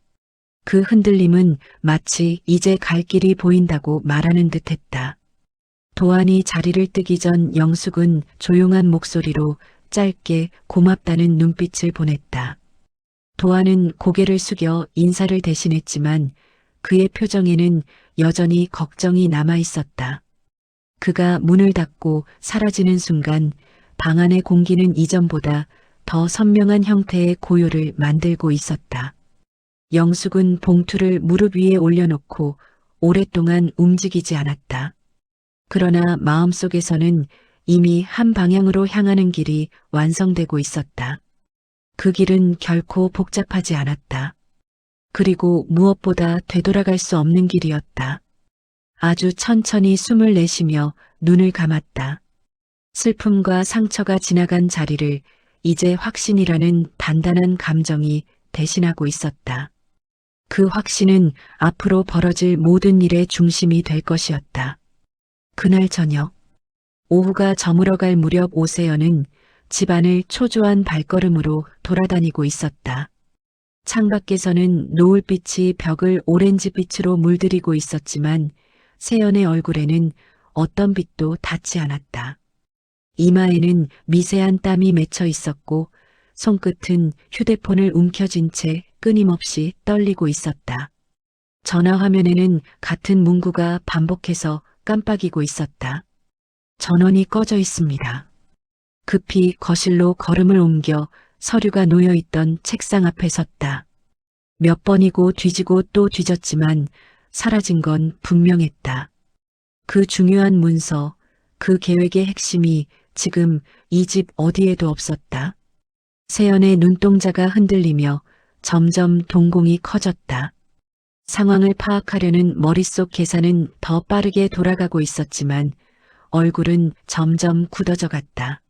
그 흔들림은 마치 이제 갈 길이 보인다고 말하는 듯했다. 도안이 자리를 뜨기 전 영숙은 조용한 목소리로 짧게 고맙다는 눈빛을 보냈다. 도안은 고개를 숙여 인사를 대신했지만 그의 표정에는 여전히 걱정이 남아 있었다. 그가 문을 닫고 사라지는 순간 방 안의 공기는 이전보다 더 선명한 형태의 고요를 만들고 있었다. 영숙은 봉투를 무릎 위에 올려놓고 오랫동안 움직이지 않았다. 그러나 마음속에서는 이미 한 방향으로 향하는 길이 완성되고 있었다. 그 길은 결코 복잡하지 않았다. 그리고 무엇보다 되돌아갈 수 없는 길이었다. 아주 천천히 숨을 내쉬며 눈을 감았다. 슬픔과 상처가 지나간 자리를 이제 확신이라는 단단한 감정이 대신하고 있었다. 그 확신은 앞으로 벌어질 모든 일의 중심이 될 것이었다. 그날 저녁, 오후가 저물어갈 무렵 오세연은 집안을 초조한 발걸음으로 돌아다니고 있었다. 창밖에서는 노을빛이 벽을 오렌지빛으로 물들이고 있었지만 세연의 얼굴에는 어떤 빛도 닿지 않았다. 이마에는 미세한 땀이 맺혀 있었고 손끝은 휴대폰을 움켜쥔 채 끊임없이 떨리고 있었다. 전화 화면에는 같은 문구가 반복해서 깜빡이고 있었다. 전원이 꺼져 있습니다. 급히 거실로 걸음을 옮겨 서류가 놓여있던 책상 앞에 섰다. 몇 번이고 뒤지고 또 뒤졌지만 사라진 건 분명했다. 그 중요한 문서, 그 계획의 핵심이 지금 이 집 어디에도 없었다. 세연의 눈동자가 흔들리며 점점 동공이 커졌다. 상황을 파악하려는 머릿속 계산은 더 빠르게 돌아가고 있었지만 얼굴은 점점 굳어져 갔다.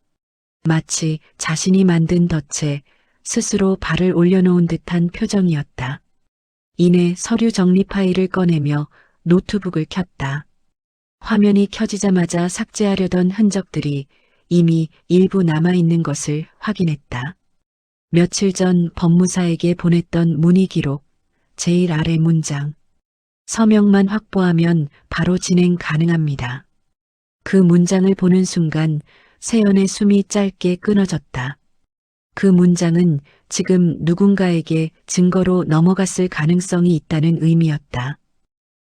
마치 자신이 만든 덫에 스스로 발을 올려놓은 듯한 표정이었다. 이내 서류 정리 파일을 꺼내며 노트북을 켰다. 화면이 켜지자마자 삭제하려던 흔적들이 이미 일부 남아있는 것을 확인했다. 며칠 전 법무사에게 보냈던 문의 기록, 제일 아래 문장. 서명만 확보하면 바로 진행 가능합니다. 그 문장을 보는 순간 세연의 숨이 짧게 끊어졌다. 그 문장은 지금 누군가에게 증거로 넘어갔을 가능성이 있다는 의미였다.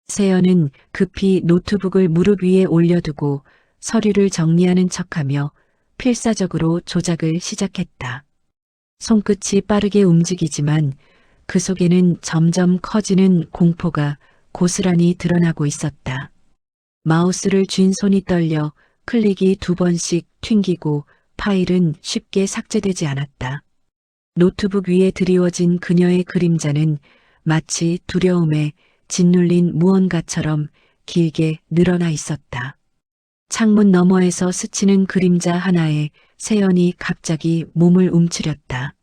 세연은 급히 노트북을 무릎 위에 올려두고 서류를 정리하는 척하며 필사적으로 조작을 시작했다. 손끝이 빠르게 움직이지만 그 속에는 점점 커지는 공포가 고스란히 드러나고 있었다. 마우스를 쥔 손이 떨려 클릭이 2번씩 튕기고 파일은 쉽게 삭제되지 않았다. 노트북 위에 드리워진 그녀의 그림자는 마치 두려움에 짓눌린 무언가처럼 길게 늘어나 있었다. 창문 너머에서 스치는 그림자 하나에 세연이 갑자기 몸을 움츠렸다.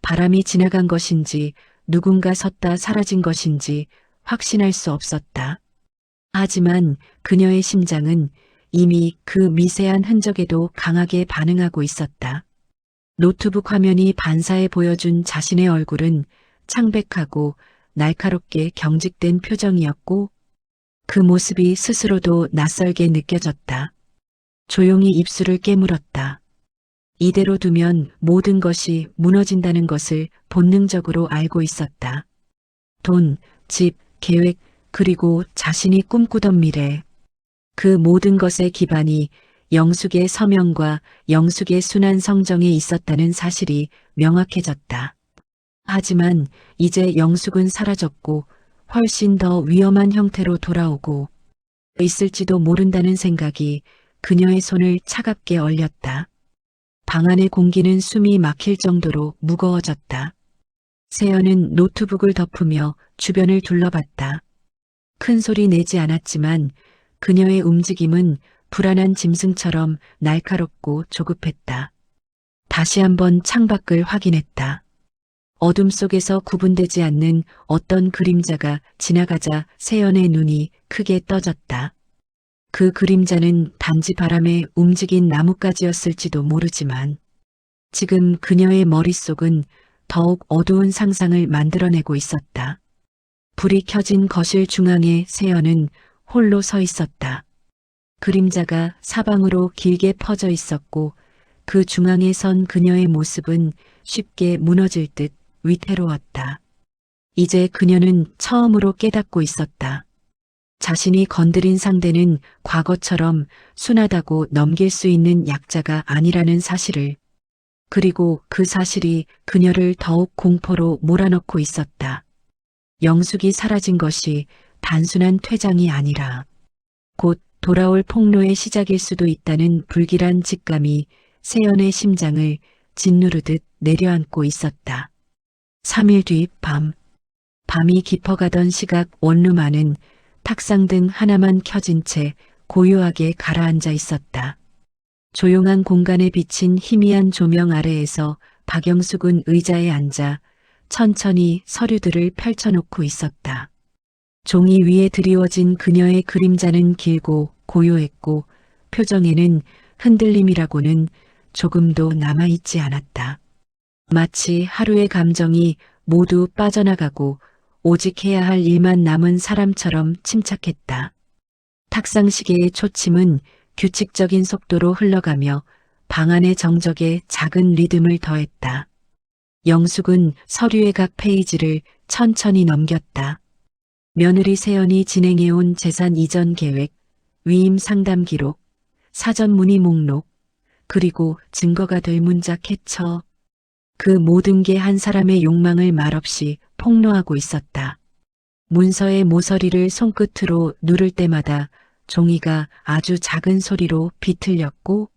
바람이 지나간 것인지 누군가 섰다 사라진 것인지 확신할 수 없었다. 하지만 그녀의 심장은 이미 그 미세한 흔적에도 강하게 반응하고 있었다. 노트북 화면이 반사해 보여준 자신의 얼굴은 창백하고 날카롭게 경직된 표정이었고 그 모습이 스스로도 낯설게 느껴졌다. 조용히 입술을 깨물었다. 이대로 두면 모든 것이 무너진다는 것을 본능적으로 알고 있었다. 돈, 집, 계획, 그리고 자신이 꿈꾸던 미래. 그 모든 것의 기반이 영숙의 서명과 영숙의 순한 성정에 있었다는 사실이 명확해졌다. 하지만 이제 영숙은 사라졌고 훨씬 더 위험한 형태로 돌아오고 있을지도 모른다는 생각이 그녀의 손을 차갑게 얼렸다. 방 안의 공기는 숨이 막힐 정도로 무거워졌다. 세연은 노트북을 덮으며 주변을 둘러봤다. 큰 소리 내지 않았지만 그녀의 움직임은 불안한 짐승처럼 날카롭고 조급했다. 다시 한번 창밖을 확인했다. 어둠 속에서 구분되지 않는 어떤 그림자가 지나가자 세연의 눈이 크게 떠졌다. 그 그림자는 단지 바람에 움직인 나뭇가지였을지도 모르지만 지금 그녀의 머릿속은 더욱 어두운 상상을 만들어내고 있었다. 불이 켜진 거실 중앙에 세연은 홀로 서 있었다. 그림자가 사방으로 길게 퍼져 있었고 그 중앙에 선 그녀의 모습은 쉽게 무너질 듯 위태로웠다. 이제 그녀는 처음으로 깨닫고 있었다. 자신이 건드린 상대는 과거처럼 순하다고 넘길 수 있는 약자가 아니라는 사실을, 그리고 그 사실이 그녀를 더욱 공포로 몰아넣고 있었다. 영숙이 사라진 것이 단순한 퇴장이 아니라 곧 돌아올 폭로의 시작일 수도 있다는 불길한 직감이 세연의 심장을 짓누르듯 내려앉고 있었다. 3일 뒤 밤이 깊어가던 시각 원룸 안은 탁상등 하나만 켜진 채 고요하게 가라앉아 있었다. 조용한 공간에 비친 희미한 조명 아래에서 박영숙은 의자에 앉아 천천히 서류들을 펼쳐놓고 있었다. 종이 위에 드리워진 그녀의 그림자는 길고 고요했고 표정에는 흔들림이라고는 조금도 남아있지 않았다. 마치 하루의 감정이 모두 빠져나가고 오직 해야 할 일만 남은 사람처럼 침착했다. 탁상시계의 초침은 규칙적인 속도로 흘러가며 방 안의 정적에 작은 리듬을 더했다. 영숙은 서류의 각 페이지를 천천히 넘겼다. 며느리 세연이 진행해온 재산 이전 계획, 위임 상담 기록, 사전 문의 목록, 그리고 증거가 될 문자 캡처. 그 모든 게 한 사람의 욕망을 말없이 폭로하고 있었다. 문서의 모서리를 손끝으로 누를 때마다 종이가 아주 작은 소리로 비틀렸고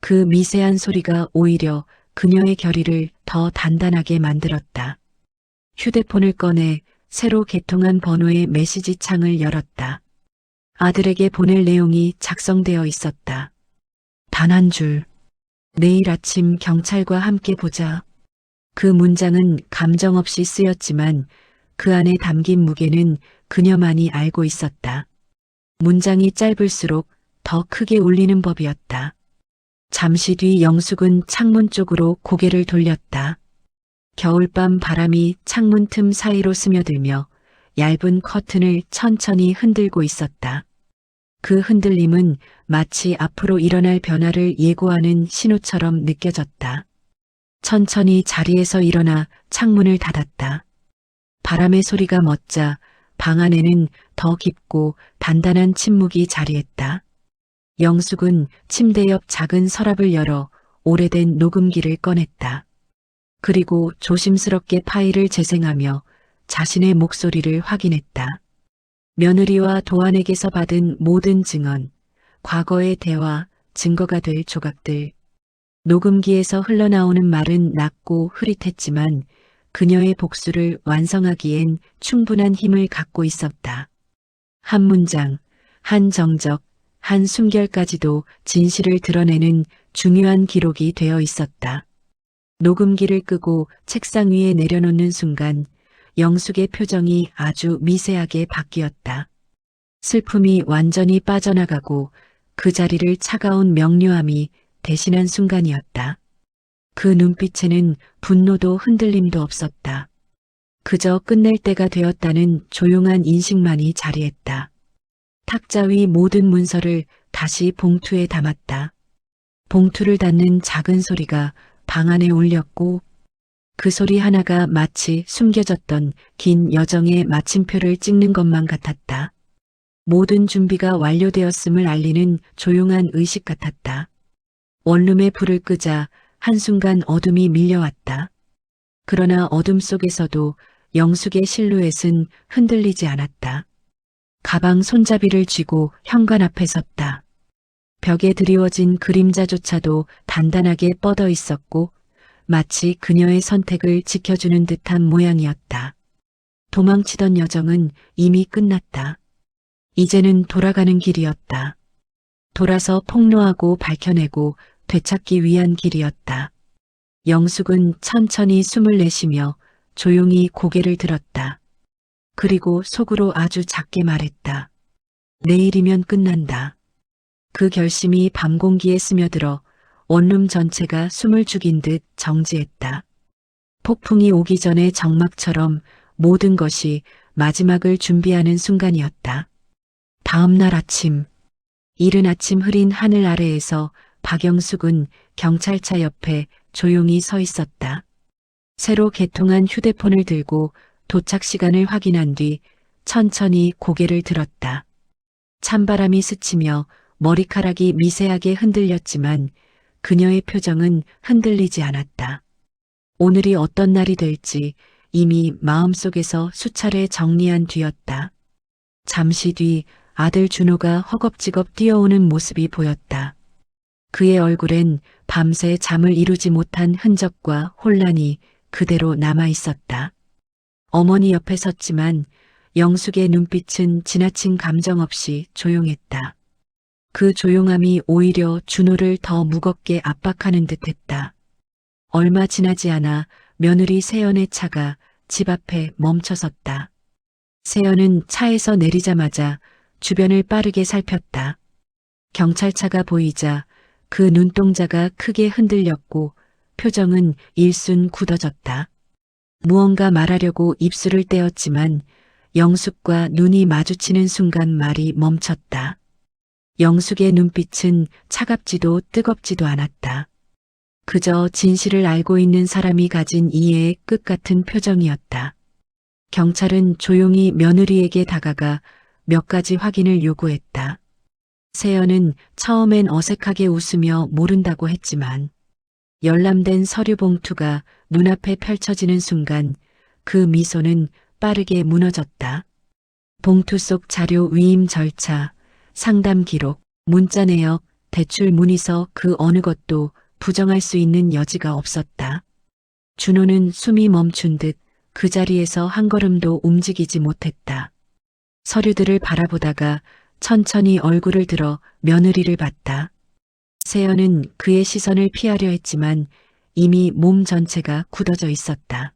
그 미세한 소리가 오히려 그녀의 결의를 더 단단하게 만들었다. 휴대폰을 꺼내 새로 개통한 번호의 메시지 창을 열었다. 아들에게 보낼 내용이 작성되어 있었다. 단 한 줄. 내일 아침 경찰과 함께 보자. 그 문장은 감정 없이 쓰였지만 그 안에 담긴 무게는 그녀만이 알고 있었다. 문장이 짧을수록 더 크게 울리는 법이었다. 잠시 뒤 영숙은 창문 쪽으로 고개를 돌렸다. 겨울밤 바람이 창문 틈 사이로 스며들며 얇은 커튼을 천천히 흔들고 있었다. 그 흔들림은 마치 앞으로 일어날 변화를 예고하는 신호처럼 느껴졌다. 천천히 자리에서 일어나 창문을 닫았다. 바람의 소리가 멎자 방 안에는 더 깊고 단단한 침묵이 자리했다. 영숙은 침대 옆 작은 서랍을 열어 오래된 녹음기를 꺼냈다. 그리고 조심스럽게 파일을 재생하며 자신의 목소리를 확인했다. 며느리와 도안에게서 받은 모든 증언, 과거의 대화, 증거가 될 조각들. 녹음기에서 흘러나오는 말은 낮고 흐릿했지만 그녀의 복수를 완성하기엔 충분한 힘을 갖고 있었다. 한 문장, 한 정적, 한 숨결까지도 진실을 드러내는 중요한 기록이 되어 있었다. 녹음기를 끄고 책상 위에 내려놓는 순간 영숙의 표정이 아주 미세하게 바뀌었다. 슬픔이 완전히 빠져나가고 그 자리를 차가운 명료함이 대신한 순간이었다. 그 눈빛에는 분노도 흔들림도 없었다. 그저 끝낼 때가 되었다는 조용한 인식만이 자리했다. 탁자 위 모든 문서를 다시 봉투에 담았다. 봉투를 닫는 작은 소리가 방 안에 울렸고 그 소리 하나가 마치 숨겨졌던 긴 여정의 마침표를 찍는 것만 같았다. 모든 준비가 완료되었음을 알리는 조용한 의식 같았다. 원룸에 불을 끄자 한순간 어둠이 밀려왔다. 그러나 어둠 속에서도 영숙의 실루엣은 흔들리지 않았다. 가방 손잡이를 쥐고 현관 앞에 섰다. 벽에 드리워진 그림자조차도 단단하게 뻗어 있었고 마치 그녀의 선택을 지켜주는 듯한 모양이었다. 도망치던 여정은 이미 끝났다. 이제는 돌아가는 길이었다. 돌아서 폭로하고 밝혀내고 되찾기 위한 길이었다. 영숙은 천천히 숨을 내쉬며 조용히 고개를 들었다. 그리고 속으로 아주 작게 말했다. 내일이면 끝난다. 그 결심이 밤 공기에 스며들어 원룸 전체가 숨을 죽인 듯 정지했다. 폭풍이 오기 전에 정막처럼 모든 것이 마지막을 준비하는 순간이었다. 다음 날 아침, 이른 아침 흐린 하늘 아래에서 박영숙은 경찰차 옆에 조용히 서 있었다. 새로 개통한 휴대폰을 들고 도착 시간을 확인한 뒤 천천히 고개를 들었다. 찬바람이 스치며 머리카락이 미세하게 흔들렸지만 그녀의 표정은 흔들리지 않았다. 오늘이 어떤 날이 될지 이미 마음속에서 수차례 정리한 뒤였다. 잠시 뒤 아들 준호가 허겁지겁 뛰어오는 모습이 보였다. 그의 얼굴엔 밤새 잠을 이루지 못한 흔적과 혼란이 그대로 남아 있었다. 어머니 옆에 섰지만 영숙의 눈빛은 지나친 감정 없이 조용했다. 그 조용함이 오히려 준호를 더 무겁게 압박하는 듯했다. 얼마 지나지 않아 며느리 세연의 차가 집 앞에 멈춰섰다. 세연은 차에서 내리자마자 주변을 빠르게 살폈다. 경찰차가 보이자 그 눈동자가 크게 흔들렸고 표정은 일순 굳어졌다. 무언가 말하려고 입술을 떼었지만 영숙과 눈이 마주치는 순간 말이 멈췄다. 영숙의 눈빛은 차갑지도 뜨겁지도 않았다. 그저 진실을 알고 있는 사람이 가진 이해의 끝 같은 표정이었다. 경찰은 조용히 며느리에게 다가가 몇 가지 확인을 요구했다. 세연은 처음엔 어색하게 웃으며 모른다고 했지만 열람된 서류 봉투가 눈앞에 펼쳐지는 순간 그 미소는 빠르게 무너졌다. 봉투 속 자료 위임 절차, 상담 기록, 문자 내역, 대출 문의서 그 어느 것도 부정할 수 있는 여지가 없었다. 준호는 숨이 멈춘 듯 그 자리에서 한 걸음도 움직이지 못했다. 서류들을 바라보다가 천천히 얼굴을 들어 며느리를 봤다. 세연은 그의 시선을 피하려 했지만 이미 몸 전체가 굳어져 있었다.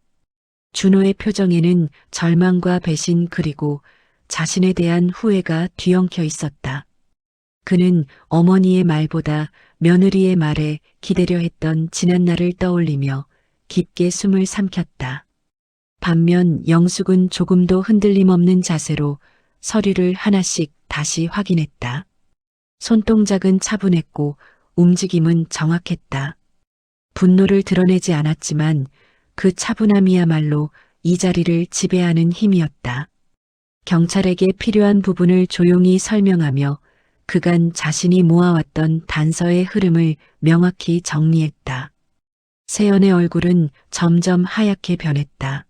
준호의 표정에는 절망과 배신 그리고 자신에 대한 후회가 뒤엉켜 있었다. 그는 어머니의 말보다 며느리의 말에 기대려 했던 지난날을 떠올리며 깊게 숨을 삼켰다. 반면 영숙은 조금도 흔들림 없는 자세로 서류를 하나씩 다시 확인했다. 손동작은 차분했고 움직임은 정확했다. 분노를 드러내지 않았지만 그 차분함이야말로 이 자리를 지배하는 힘이었다. 경찰에게 필요한 부분을 조용히 설명하며 그간 자신이 모아왔던 단서의 흐름을 명확히 정리했다. 세연의 얼굴은 점점 하얗게 변했다.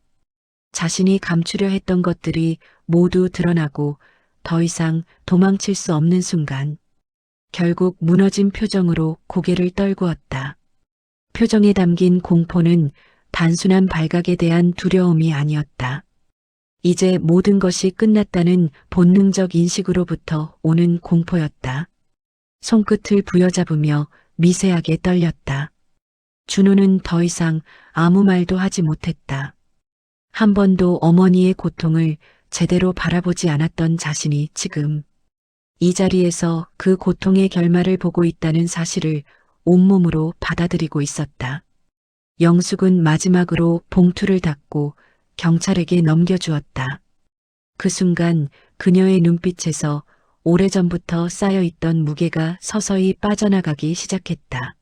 자신이 감추려 했던 것들이 모두 드러나고 더 이상 도망칠 수 없는 순간 결국 무너진 표정으로 고개를 떨구었다. 표정에 담긴 공포는 단순한 발각에 대한 두려움이 아니었다. 이제 모든 것이 끝났다는 본능적 인식으로부터 오는 공포였다. 손끝을 부여잡으며 미세하게 떨렸다. 준호는 더 이상 아무 말도 하지 못했다. 한 번도 어머니의 고통을 제대로 바라보지 않았던 자신이 지금 이 자리에서 그 고통의 결말을 보고 있다는 사실을 온몸으로 받아들이고 있었다. 영숙은 마지막으로 봉투를 닫고 경찰에게 넘겨주었다. 그 순간 그녀의 눈빛에서 오래전부터 쌓여있던 무게가 서서히 빠져나가기 시작했다.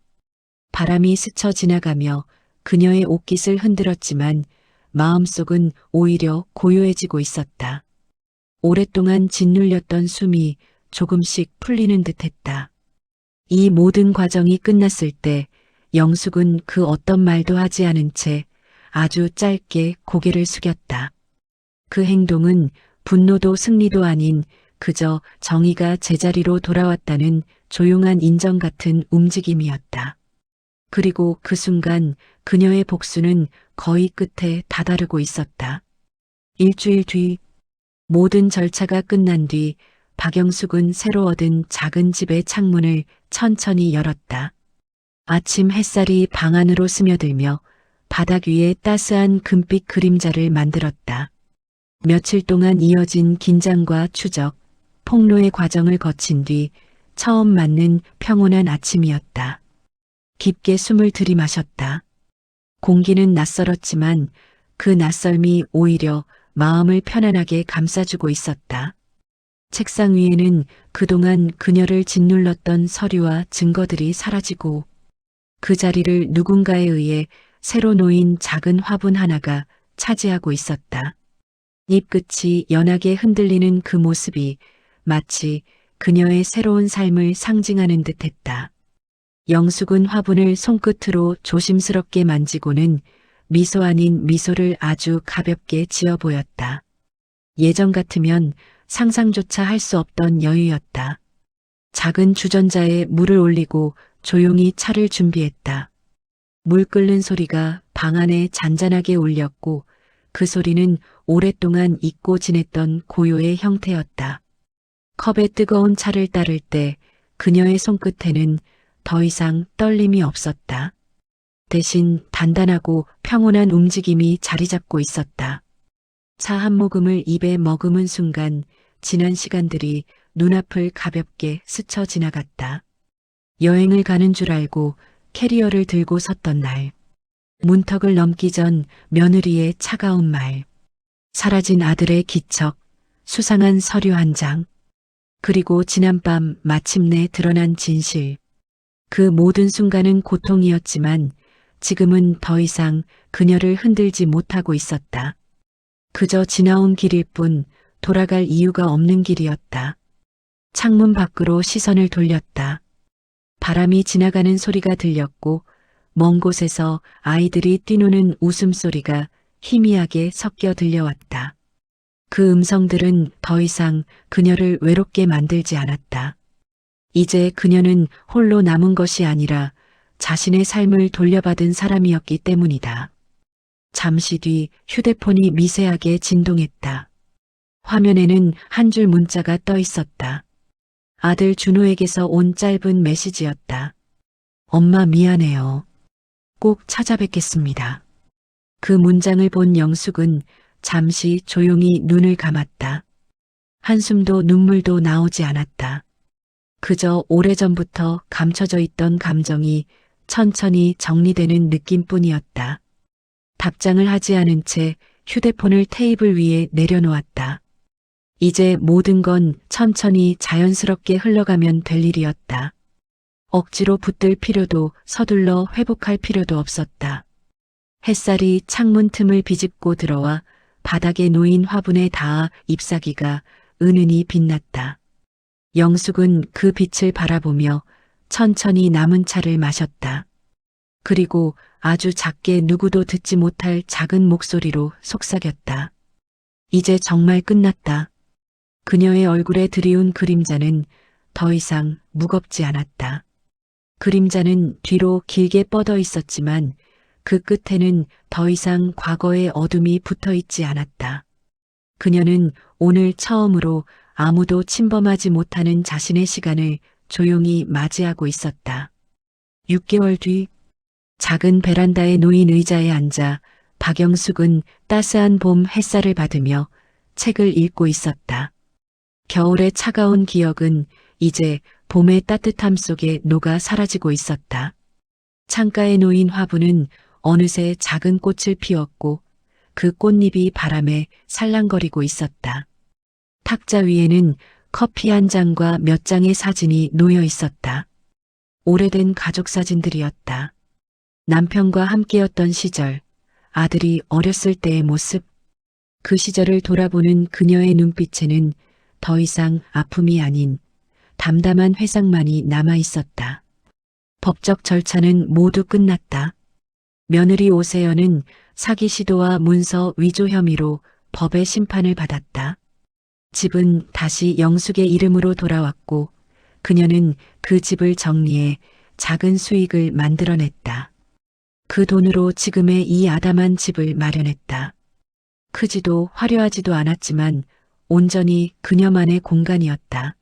바람이 스쳐 지나가며 그녀의 옷깃을 흔들었지만 마음속은 오히려 고요해지고 있었다. 오랫동안 짓눌렸던 숨이 조금씩 풀리는 듯했다. 이 모든 과정이 끝났을 때 영숙은 그 어떤 말도 하지 않은 채 아주 짧게 고개를 숙였다. 그 행동은 분노도 승리도 아닌 그저 정의가 제자리로 돌아왔다는 조용한 인정 같은 움직임이었다. 그리고 그 순간 그녀의 복수는 거의 끝에 다다르고 있었다. 일주일 뒤 모든 절차가 끝난 뒤 박영숙은 새로 얻은 작은 집의 창문을 천천히 열었다. 아침 햇살이 방 안으로 스며들며 바닥 위에 따스한 금빛 그림자를 만들었다. 며칠 동안 이어진 긴장과 추적, 폭로의 과정을 거친 뒤 처음 맞는 평온한 아침이었다. 깊게 숨을 들이마셨다. 공기는 낯설었지만 그 낯설미 오히려 마음을 편안하게 감싸주고 있었다. 책상 위에는 그동안 그녀를 짓눌렀던 서류와 증거들이 사라지고 그 자리를 누군가에 의해 새로 놓인 작은 화분 하나가 차지하고 있었다. 잎끝이 연하게 흔들리는 그 모습이 마치 그녀의 새로운 삶을 상징하는 듯했다. 영숙은 화분을 손끝으로 조심스럽게 만지고는 미소 아닌 미소를 아주 가볍게 지어 보였다. 예전 같으면 상상조차 할 수 없던 여유였다. 작은 주전자에 물을 올리고 조용히 차를 준비했다. 물 끓는 소리가 방 안에 잔잔하게 울렸고 그 소리는 오랫동안 잊고 지냈던 고요의 형태였다. 컵에 뜨거운 차를 따를 때 그녀의 손끝에는 더 이상 떨림이 없었다. 대신 단단하고 평온한 움직임이 자리 잡고 있었다. 차 한 모금을 입에 머금은 순간 지난 시간들이 눈앞을 가볍게 스쳐 지나갔다. 여행을 가는 줄 알고 캐리어를 들고 섰던 날. 문턱을 넘기 전 며느리의 차가운 말. 사라진 아들의 기척, 수상한 서류 한 장. 그리고 지난밤 마침내 드러난 진실. 그 모든 순간은 고통이었지만 지금은 더 이상 그녀를 흔들지 못하고 있었다. 그저 지나온 길일 뿐 돌아갈 이유가 없는 길이었다. 창문 밖으로 시선을 돌렸다. 바람이 지나가는 소리가 들렸고 먼 곳에서 아이들이 뛰노는 웃음소리가 희미하게 섞여 들려왔다. 그 음성들은 더 이상 그녀를 외롭게 만들지 않았다. 이제 그녀는 홀로 남은 것이 아니라 자신의 삶을 돌려받은 사람이었기 때문이다. 잠시 뒤 휴대폰이 미세하게 진동했다. 화면에는 한 줄 문자가 떠 있었다. 아들 준호에게서 온 짧은 메시지였다. 엄마 미안해요. 꼭 찾아뵙겠습니다. 그 문장을 본 영숙은 잠시 조용히 눈을 감았다. 한숨도 눈물도 나오지 않았다. 그저 오래전부터 감춰져 있던 감정이 천천히 정리되는 느낌뿐이었다. 답장을 하지 않은 채 휴대폰을 테이블 위에 내려놓았다. 이제 모든 건 천천히 자연스럽게 흘러가면 될 일이었다. 억지로 붙들 필요도 서둘러 회복할 필요도 없었다. 햇살이 창문 틈을 비집고 들어와 바닥에 놓인 화분에 닿아 잎사귀가 은은히 빛났다. 영숙은 그 빛을 바라보며 천천히 남은 차를 마셨다. 그리고 아주 작게 누구도 듣지 못할 작은 목소리로 속삭였다. 이제 정말 끝났다. 그녀의 얼굴에 드리운 그림자는 더 이상 무겁지 않았다. 그림자는 뒤로 길게 뻗어 있었지만 그 끝에는 더 이상 과거의 어둠이 붙어 있지 않았다. 그녀는 오늘 처음으로 아무도 침범하지 못하는 자신의 시간을 조용히 맞이하고 있었다. 6개월 뒤 작은 베란다에 놓인 의자에 앉아 박영숙은 따스한 봄 햇살을 받으며 책을 읽고 있었다. 겨울의 차가운 기억은 이제 봄의 따뜻함 속에 녹아 사라지고 있었다. 창가에 놓인 화분은 어느새 작은 꽃을 피웠고 그 꽃잎이 바람에 살랑거리고 있었다. 탁자 위에는 커피 한 잔과 몇 장의 사진이 놓여 있었다. 오래된 가족 사진들이었다. 남편과 함께였던 시절, 아들이 어렸을 때의 모습, 그 시절을 돌아보는 그녀의 눈빛에는 더 이상 아픔이 아닌 담담한 회상만이 남아 있었다. 법적 절차는 모두 끝났다. 며느리 오세연은 사기 시도와 문서 위조 혐의로 법의 심판을 받았다. 집은 다시 영숙의 이름으로 돌아왔고 그녀는 그 집을 정리해 작은 수익을 만들어냈다. 그 돈으로 지금의 이 아담한 집을 마련했다. 크지도 화려하지도 않았지만 온전히 그녀만의 공간이었다.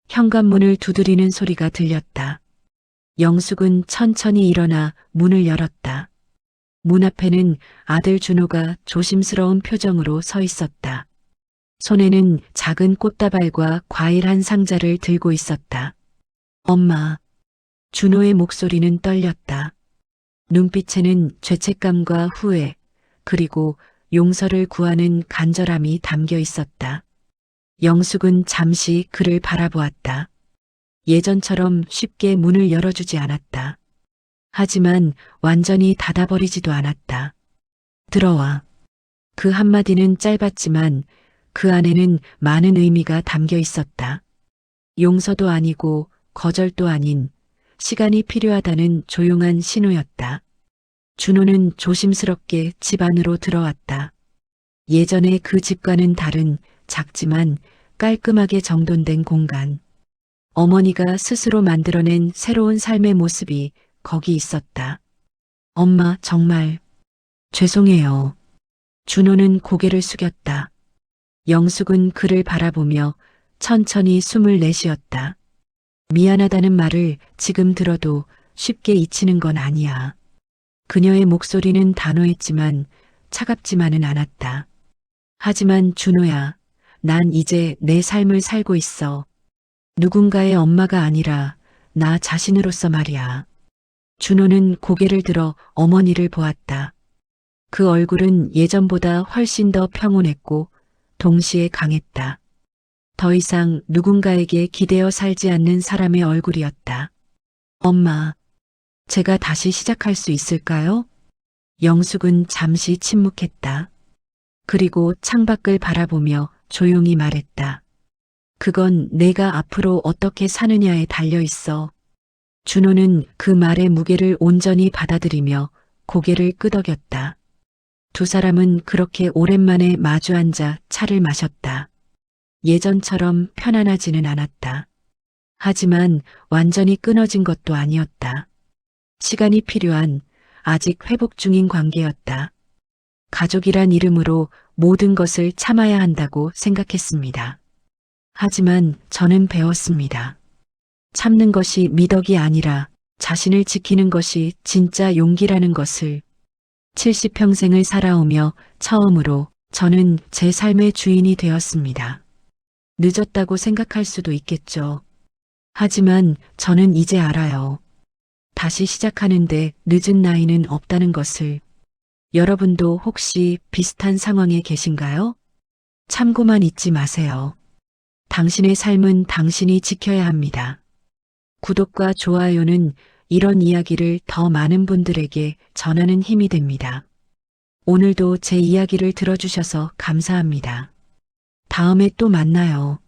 현관문을 두드리는 소리가 들렸다. 영숙은 천천히 일어나 문을 열었다. 문 앞에는 아들 준호가 조심스러운 표정으로 서 있었다. 손에는 작은 꽃다발과 과일 한 상자를 들고 있었다. 엄마. 준호의 목소리는 떨렸다. 눈빛에는 죄책감과 후회, 그리고 용서를 구하는 간절함이 담겨 있었다. 영숙은 잠시 그를 바라보았다. 예전처럼 쉽게 문을 열어주지 않았다. 하지만 완전히 닫아버리지도 않았다. 들어와. 그 한마디는 짧았지만 그 안에는 많은 의미가 담겨 있었다. 용서도 아니고 거절도 아닌 시간이 필요하다는 조용한 신호였다. 준호는 조심스럽게 집 안으로 들어왔다. 예전의 그 집과는 다른 작지만 깔끔하게 정돈된 공간. 어머니가 스스로 만들어낸 새로운 삶의 모습이 거기 있었다. 엄마, 정말 죄송해요. 준호는 고개를 숙였다. 영숙은 그를 바라보며 천천히 숨을 내쉬었다. 미안하다는 말을 지금 들어도 쉽게 잊히는 건 아니야. 그녀의 목소리는 단호했지만 차갑지만은 않았다. 하지만 준호야, 난 이제 내 삶을 살고 있어. 누군가의 엄마가 아니라 나 자신으로서 말이야. 준호는 고개를 들어 어머니를 보았다. 그 얼굴은 예전보다 훨씬 더 평온했고 동시에 강했다. 더 이상 누군가에게 기대어 살지 않는 사람의 얼굴이었다. 엄마, 제가 다시 시작할 수 있을까요? 영숙은 잠시 침묵했다. 그리고 창밖을 바라보며 조용히 말했다. 그건 내가 앞으로 어떻게 사느냐에 달려 있어. 준호는 그 말의 무게를 온전히 받아들이며 고개를 끄덕였다. 두 사람은 그렇게 오랜만에 마주 앉아 차를 마셨다. 예전처럼 편안하지는 않았다. 하지만 완전히 끊어진 것도 아니었다. 시간이 필요한 아직 회복 중인 관계였다. 가족이란 이름으로 모든 것을 참아야 한다고 생각했습니다. 하지만 저는 배웠습니다. 참는 것이 미덕이 아니라 자신을 지키는 것이 진짜 용기라는 것을. 70평생을 살아오며 처음으로 저는 제 삶의 주인이 되었습니다. 늦었다고 생각할 수도 있겠죠. 하지만 저는 이제 알아요. 다시 시작하는데 늦은 나이는 없다는 것을. 여러분도 혹시 비슷한 상황에 계신가요? 참고만 잊지 마세요. 당신의 삶은 당신이 지켜야 합니다. 구독과 좋아요는 이런 이야기를 더 많은 분들에게 전하는 힘이 됩니다. 오늘도 제 이야기를 들어주셔서 감사합니다. 다음에 또 만나요.